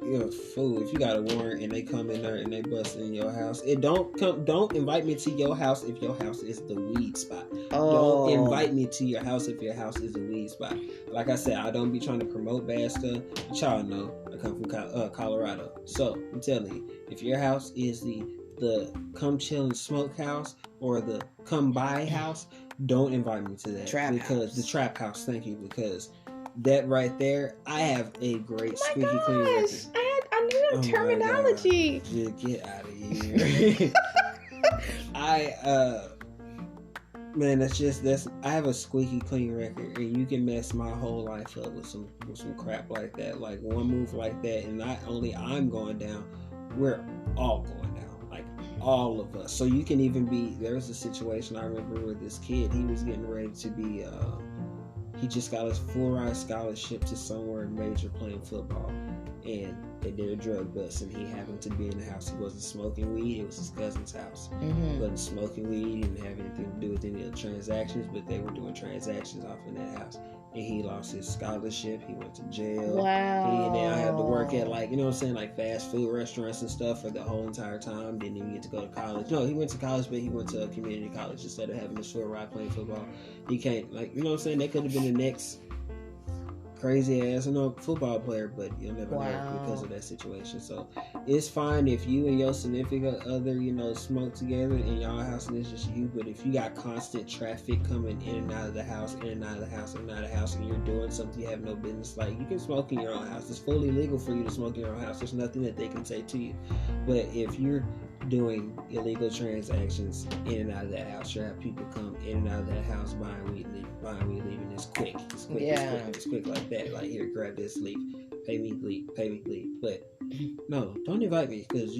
You're a fool. If you got a warrant and they come in there and they bust in your house, don't invite me to your house if your house is the weed spot. Oh. Don't invite me to your house if your house is a weed spot. Like I said, I don't be trying to promote bad stuff. But y'all know I come from Colorado. So I'm telling you, if your house is the come chill and smoke house or the come buy house, don't invite me to that. The trap house, thank you, because that right there, I have a great squeaky clean record. I knew the terminology. Get out of here. I have a squeaky clean record, and you can mess my whole life up with some crap like that. Like one move like that, and not only I'm going down, we're all going down. Like all of us. So you can even be. There was a situation I remember with this kid. He was getting ready to be. He just got his full ride scholarship to somewhere major playing football, and they did a drug bust, and he happened to be in the house. He wasn't smoking weed. It was his cousin's house. He wasn't smoking weed. He didn't have anything to do with any of the transactions, but they were doing transactions off in that house. And he lost his scholarship. He went to jail. Wow. He now had to work at, like, you know what I'm saying, like fast food restaurants and stuff for the whole entire time. Didn't even get to go to college. No, he went to college, but he went to a community college instead of having his full ride playing football. He can't, like, you know what I'm saying? That could have been the next crazy ass, football player, but you'll never know because of that situation. So it's fine if you and your significant other, smoke together in y'all house and it's just you. But if you got constant traffic coming in and out of the house, in and out of the house, in and out of the house, and you're doing something you have no business, like, you can smoke in your own house. It's fully legal for you to smoke in your own house. There's nothing that they can say to you. But if you're doing illegal transactions in and out of that house, you have people come in and out of that house buying weed, leaving. It's quick. It's quick like that. Like, here, grab this, leave. Pay me, leave. But no, don't invite me, because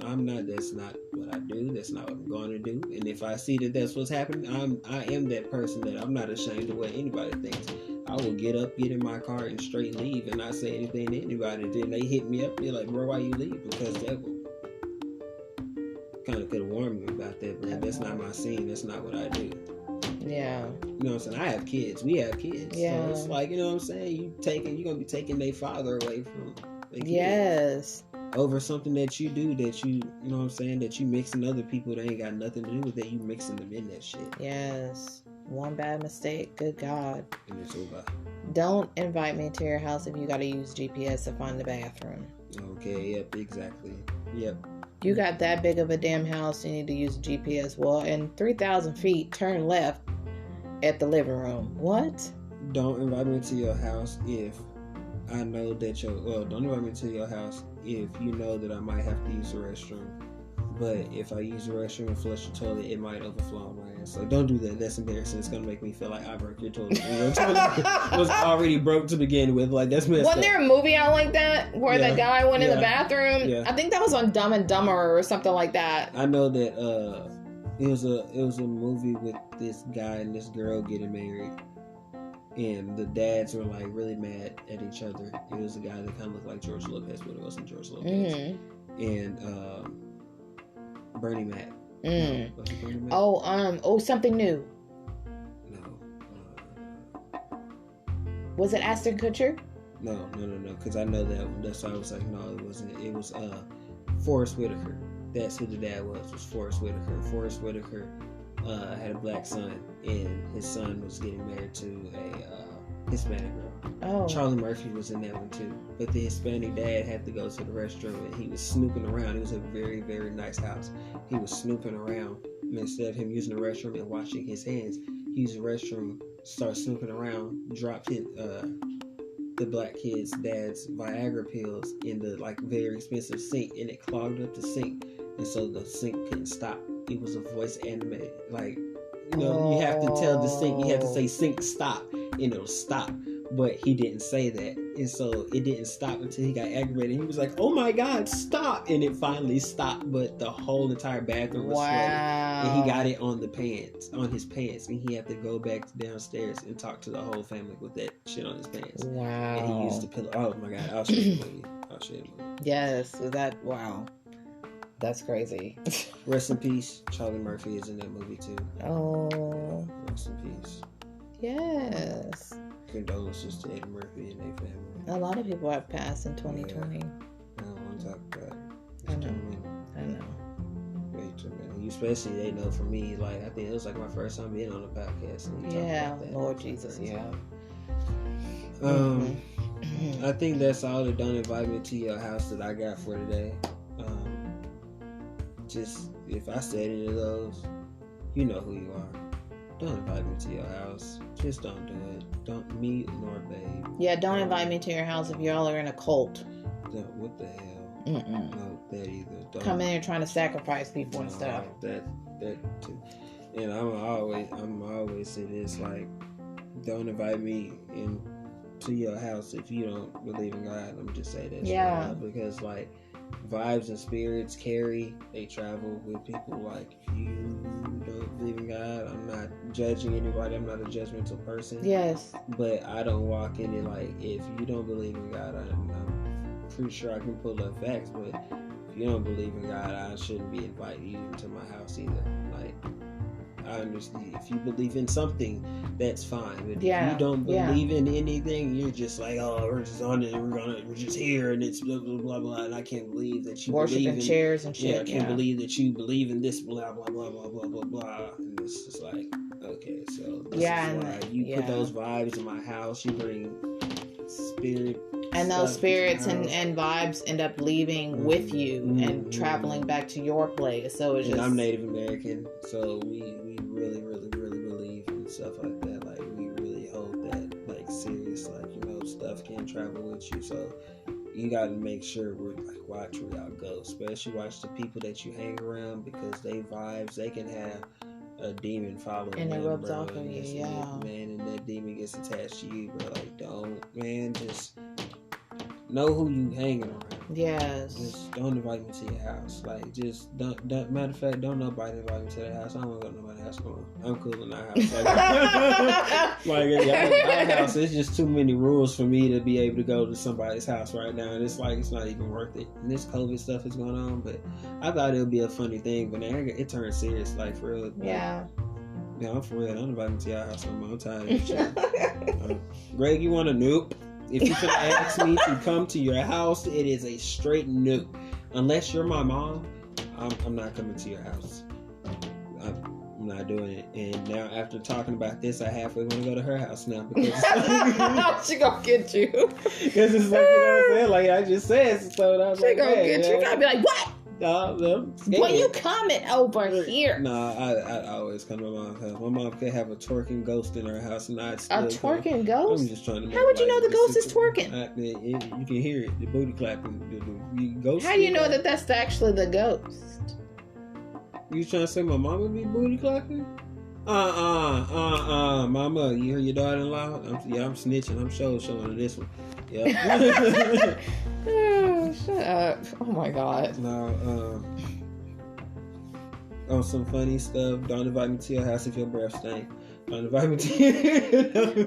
I'm not. That's not what I do. That's not what I'm going to do. And if I see that that's what's happening, I am that person that I'm not ashamed of what anybody thinks. I will get up, get in my car, and straight leave, and not say anything to anybody. Then they hit me up, they're like, bro, why you leave? Because that kind of could have warned me about that, but that's not my scene. That's not what I do. Yeah. You know what I'm saying? I have kids. We have kids. Yeah. So it's like, you know what I'm saying? You're going to be taking their father away from their kids. Yes. Over something that you do that you know what I'm saying, that you mixing other people that ain't got nothing to do with that, you mixing them in that shit. Yes. One bad mistake. Good God. And it's over. Don't invite me to your house if you got to use GPS to find the bathroom. Okay, yep, exactly. Yep. You got that big of a damn house, you need to use GPS. Well, in 3,000 feet, turn left at the living room. What? Don't invite me to your house if I know that don't invite me to your house if you know that I might have to use the restroom. But if I use the restroom and flush the toilet, it might overflow on my ass. So don't do that. That's embarrassing. It's gonna make me feel like I broke your toilet. Your toilet was already broke to begin with. Like, that's messed Wasn't up. there a movie out like that where the guy went in the bathroom? Yeah. I think that was on Dumb and Dumber or something like that. I know that it was a movie with this guy and this girl getting married, and the dads were like really mad at each other. It was a guy that kind of looked like George Lopez, but it wasn't George Lopez. Mm-hmm. And Bernie Mac. Mm. Was it Bernie Mac? Something New. No. Was it Ashton Kutcher? No. Because I know that one. That's why I was like, no, it wasn't. It was Forrest Whitaker. That's who the dad was Forrest Whitaker. Forrest Whitaker had a black son, and his son was getting married to a Hispanic girl. Oh. Charlie Murphy was in that one too. But the Hispanic dad had to go to the restroom, and he was snooping around. It was a very, very nice house. He was snooping around. And instead of him using the restroom and washing his hands, he used the restroom, started snooping around, dropped the black kid's dad's Viagra pills in the very expensive sink, and it clogged up the sink, and so the sink couldn't stop. It was a voice animated, you have to tell the sink, you have to say sink stop, and it'll stop. But he didn't say that, and so it didn't stop until he got aggravated. He was like, "Oh my God, stop!" And it finally stopped, but the whole entire bathroom was flooded. And he got it on his pants, and he had to go back downstairs and talk to the whole family with that shit on his pants. Wow. And he used the pillow. Oh my God, I'll show you the movie. Yes, wow. That's crazy. Rest in peace. Charlie Murphy is in that movie too. Oh. Rest in peace. Yes. Condolences to Eddie Murphy and their family. A lot of people have passed in 2020. I don't want to talk about it. I know. Way too many. Especially, they know for me, I think it was my first time being on a podcast. Yeah, Lord Jesus, yeah. I think that's all. That don't invite me to your house that I got for today. Just, if I said any of those, you know who you are. Don't invite me to your house. Just don't do it. Don't me nor babe. Yeah, don't invite me to your house if y'all are in a cult. What the hell? Mm-mm. No, that either. Don't come in here trying to sacrifice people and stuff. That too. And I'm always say this, don't invite me to your house if you don't believe in God. I'm just say that. Yeah. Because vibes and spirits carry. They travel with people. Like, if you don't believe in God, I'm not judging anybody. I'm not a judgmental person. Yes. But I don't walk in it like, if you don't believe in God, I'm pretty sure I can pull up facts. But if you don't believe in God, I shouldn't be inviting you into my house either. Like, I understand. If you believe in something, that's fine. But if you don't believe in anything, you're just like, oh, we're just on it. We're just here, and it's blah blah blah blah. And I can't believe that you worshiping believe in chairs and shit. Yeah, I can't believe that you believe in this blah blah blah blah blah blah blah. And it's just like, okay, so this is why you put those vibes in my house. You bring spirit. And those spirits and vibes end up leaving with you and traveling back to your place. So it's just... I'm Native American, so we really, really, really believe in stuff like that. Like, we really hold that, like, serious. Like, you know, stuff can travel with you. So you got to make sure we're, like, watch where y'all go. Especially watch the people that you hang around, because they vibes, they can have a demon following and it them, rubs bro. off of you, Man, and that demon gets attached to you, bro. Like, just know who you hanging around. Yes. Just don't invite me to your house. Like, just don't matter of fact, don't nobody invite me to the house. I don't want to go to nobody's house. I'm cool in our house. Like, our house, it's just too many rules for me to be able to go to somebody's house right now. And it's like, it's not even worth it. And this COVID stuff is going on, but I thought it would be a funny thing, but now it turned serious, like, for real. Yeah. Yeah, I'm for real. Don't invite me to your house no more. I'm tired of shit. Greg, you want a nope? If you can ask me to come to your house, it is a straight no. Unless you're my mom, I'm not coming to your house. I'm not doing it. And now, after talking about this, I halfway want to go to her house now, because she gonna get you. Because it's like, you know what I'm saying? Like I just said, so I was she like, gonna get you. You gotta be like, what? When you coming over here? Nah, I always come to my mom's house. My mom could have a twerking ghost in her house, and I'd still twerking ghost? I'm just trying to. How would you know the ghost is twerking? You can hear it, the booty clapping, the ghost. How do you know that that's actually the ghost? You trying to say my mama be booty clapping? Mama, you hear your daughter-in-law? I'm snitching. I'm showing her this one. Yeah. Oh, shut up. Oh my God. No, on some funny stuff, don't invite me to your house if your breath stink. Don't invite me to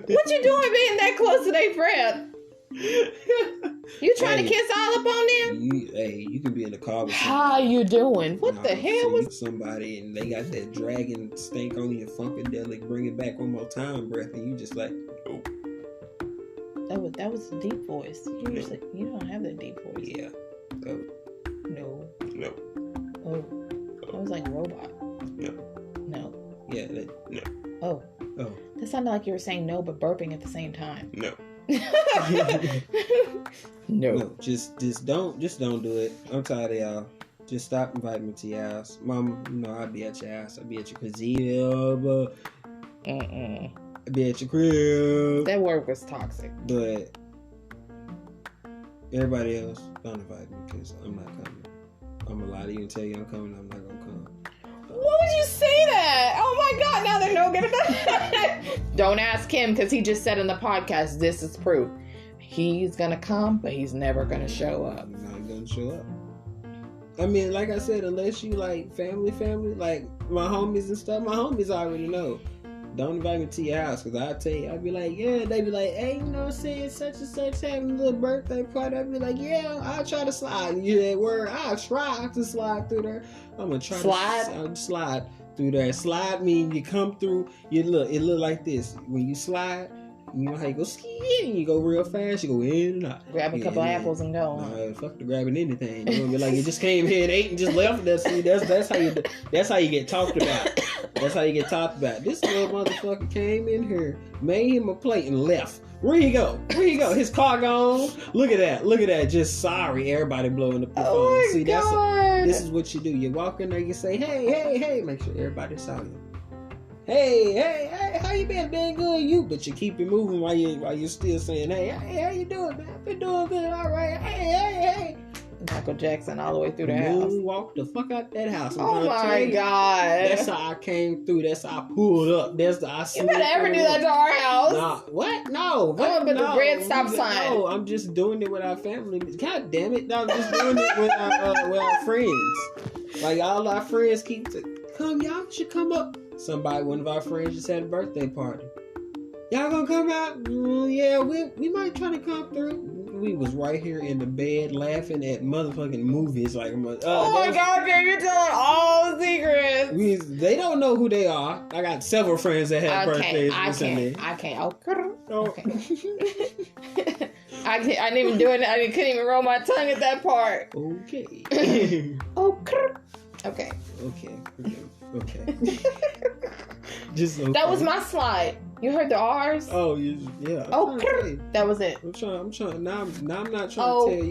What you doing being that close to their breath? You trying to kiss all up on them? You can be in the car with how you doing? What the hell was somebody and they got that dragon stink on your funkadelic, bring it back one more time breath, and you just like, oh. That was a deep voice. You don't have that deep voice. Yeah. No. No. Oh. That was like a robot. No. Yeah. No. Oh. That sounded like you were saying no but burping at the same time. No. No. Just don't do it. I'm tired of y'all. Just stop inviting me to your house. Mom, I'll be at your house. I'll be at your gazebo. I'll be at your crib. That word was toxic. But everybody else, don't invite me because I'm not coming. I'm gonna lie to you and tell you I'm coming. I'm not gonna come. What would you say that? Oh my God, now they're no good at that. Don't ask him, because he just said in the podcast, this is proof. He's going to come, but he's never going to show up. He's not going to show up. I mean, like I said, unless you like family, like my homies and stuff, my homies already know. Don't invite me to your house, because I'll tell you, I'll be like, yeah, they be like, hey, you know what I'm saying, such and such having a little birthday party. I'll be like, yeah, I'll try to slide. You hear that word? I'll try to slide through there. I'm going to try to slide through there. Slide means you come through, it look like this. When you slide, you know how you go ski and you go real fast, you go in and out. Grab a couple apples and go. Fuck the grabbing anything. You know, be like, you just came here and ate and just left. That's how you get talked about. That's how you get talked about. This little motherfucker came in here, made him a plate and left. Where you go? His car gone. Look at that. Just sorry. Everybody blowing up the phone. See, this is what you do. You walk in there, you say, hey. Make sure everybody saw you. Hey, how you been? Been good, you? But you keep it moving while you're still saying, hey, how you doing, man? I've been doing good, all right. Hey. Michael Jackson all the way through the house. Walk the fuck out that house. Oh my God. That's how I came through. That's how I pulled up. That's how I You better ever do that to our house. Nah, what? No. But the red stop sign. No, I'm just doing it with our family. God damn it. No, I'm just doing it with our friends. Like, all our friends keep come, y'all should come up. One of our friends just had a birthday party. Y'all gonna come out? Yeah, we might try to come through. We was right here in the bed laughing at motherfucking movies. Like, oh my God, babe, you're telling all the secrets. They don't know who they are. I got several friends that had birthdays recently. I can't. Okay. I didn't even do it. I couldn't even roll my tongue at that part. Okay. Okay. Okay. Just okay. That was my slide. You heard the R's? Oh yeah. That was it. I'm trying. Now I'm not trying to tell you.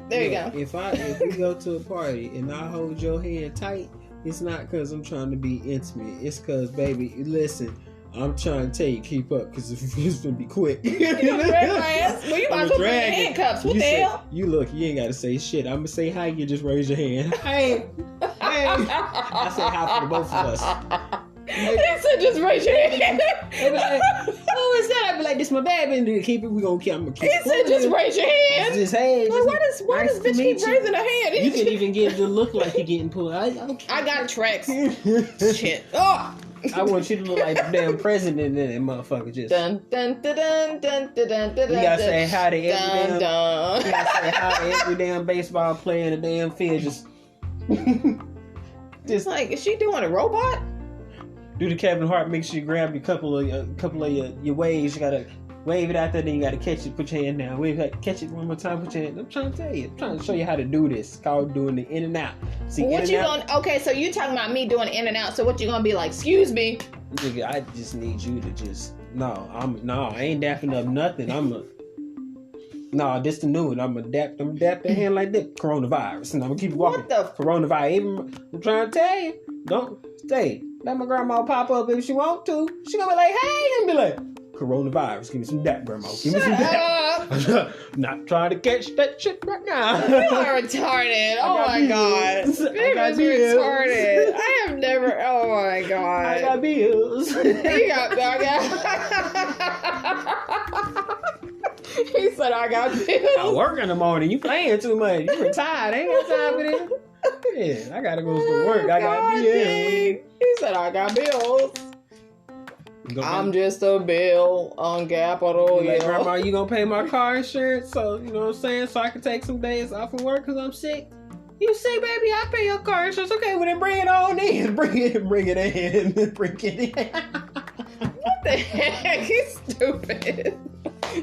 There you go. If we go to a party and I hold your hand tight, it's not because I'm trying to be intimate. It's because, baby, listen. I'm trying to tell you, keep up, because it's gonna be quick. You gonna drag my ass? Well, you might as well put in handcuffs. What the hell? You look, you ain't gotta say shit. I'm gonna say hi, you just raise your hand. Hey. I say hi for the both of us. He said just raise your hand. They be like, oh, is that? I be like, this my baby, and keep it. I'm gonna keep. He said just raise your hand. Just hey. Like, why does bitch keep raising her hand? You can even get it to look like you're getting pulled. I got tracks. Shit. Oh. I want you to look like the damn president in that motherfucker. Just dun dun dun dun dun dun dun. You gotta say hi to every damn. You gotta say hi to every damn baseball player in the damn field. Just like, is she doing a robot? Do the Kevin Hart. Make sure you grab a couple of your waves. You gotta wave it out there. Then you gotta catch it. Put your hand down. Wave it. Catch it one more time. Put your hand. I'm trying to tell you. I'm trying to show you how to do this. It's called doing the in and out. See, what you going? Okay, so you talking about me doing in and out. So what you gonna be like? Excuse me. Nigga, I just need you to just I ain't dapping up nothing. This the new one. I'm gonna dap the hand like this. Coronavirus, and I'm gonna keep walking. What the coronavirus? I'm trying to tell you. Don't stay. Let my grandma pop up if she want to. She gonna be like, hey, and be like, coronavirus. Give me some dap, grandma. Give me some dap. I'm not trying to catch that shit right now. You are retarded. Oh my God. Babe is retarded. I have never. Oh my God. I got bills. He said, I got bills. I work in the morning. You playing too much. You retired. I ain't got time for this. Yeah, I gotta go to work. I got bills. He said, I got bills. I'm just a bill on Capitol. Like, Grandma, you gonna pay my car insurance? So, you know what I'm saying? So I can take some days off from work because I'm sick. You sick, baby? I pay your car insurance. Okay, well then bring it on in. Bring it in. Bring it in. What the heck? He's stupid.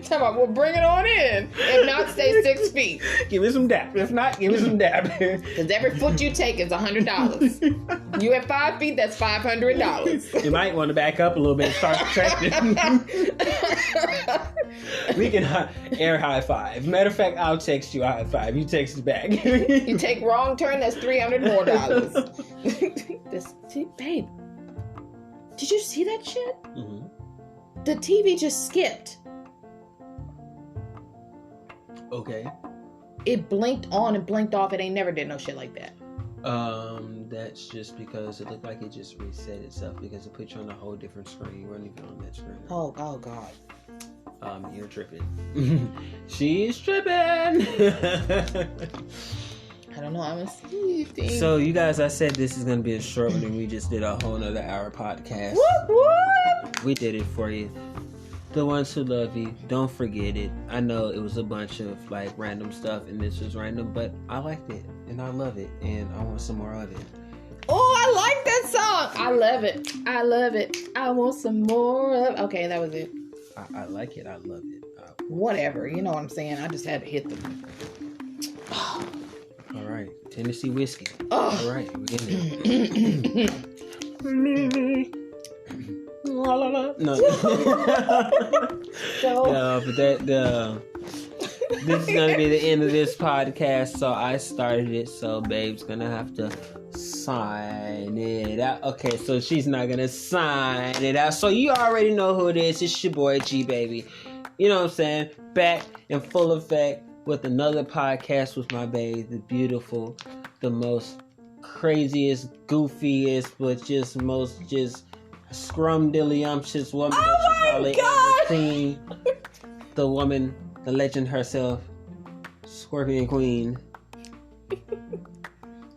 Tell me, well, bring it on in. If not, stay 6 feet. Give me some dap. If not, give me some dap. Because every foot you take is $100. You at 5 feet, that's $500. You might want to back up a little bit and start subtracting. We can air high five. Matter of fact, I'll text you a high five. You text it back. You take wrong turn, that's $300 more. Babe, did you see that shit? Mm-hmm. The TV just skipped. Okay. It blinked on and blinked off. It ain't never did no shit like that. That's just because it looked like it just reset itself because it put you on a whole different screen. You weren't even on that screen. Oh God. You're tripping. She's tripping. I don't know. I'm sleeping. So, you guys, I said this is going to be a short one, and we just did a whole nother hour podcast. What? We did it for you. The ones who love you, don't forget it. I know it was a bunch of like random stuff, and this was random, but I liked it, and I love it, and I want some more of it. Oh, I like that song. I love it. I want some more of. Okay, that was it. I like it. I love it. Whatever. You know what I'm saying? I just had to hit them. All right. Tennessee whiskey. Oh. All right. We're getting it. No. But this is gonna be the end of this podcast. So I started it. So babe's gonna have to sign it out. Okay, so she's not gonna sign it out. So you already know who it is. It's your boy G Baby. You know what I'm saying? Back in full effect. with another podcast with my babe, the beautiful, the most craziest, goofiest, but just most just scrumdiddlyumptious woman that you probably ever seen. The woman, the legend herself, Scorpion Queen.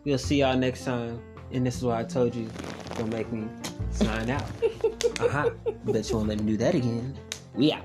We'll see y'all next time. And this is why I told you, don't make me sign out. Bet you won't let me do that again. We out.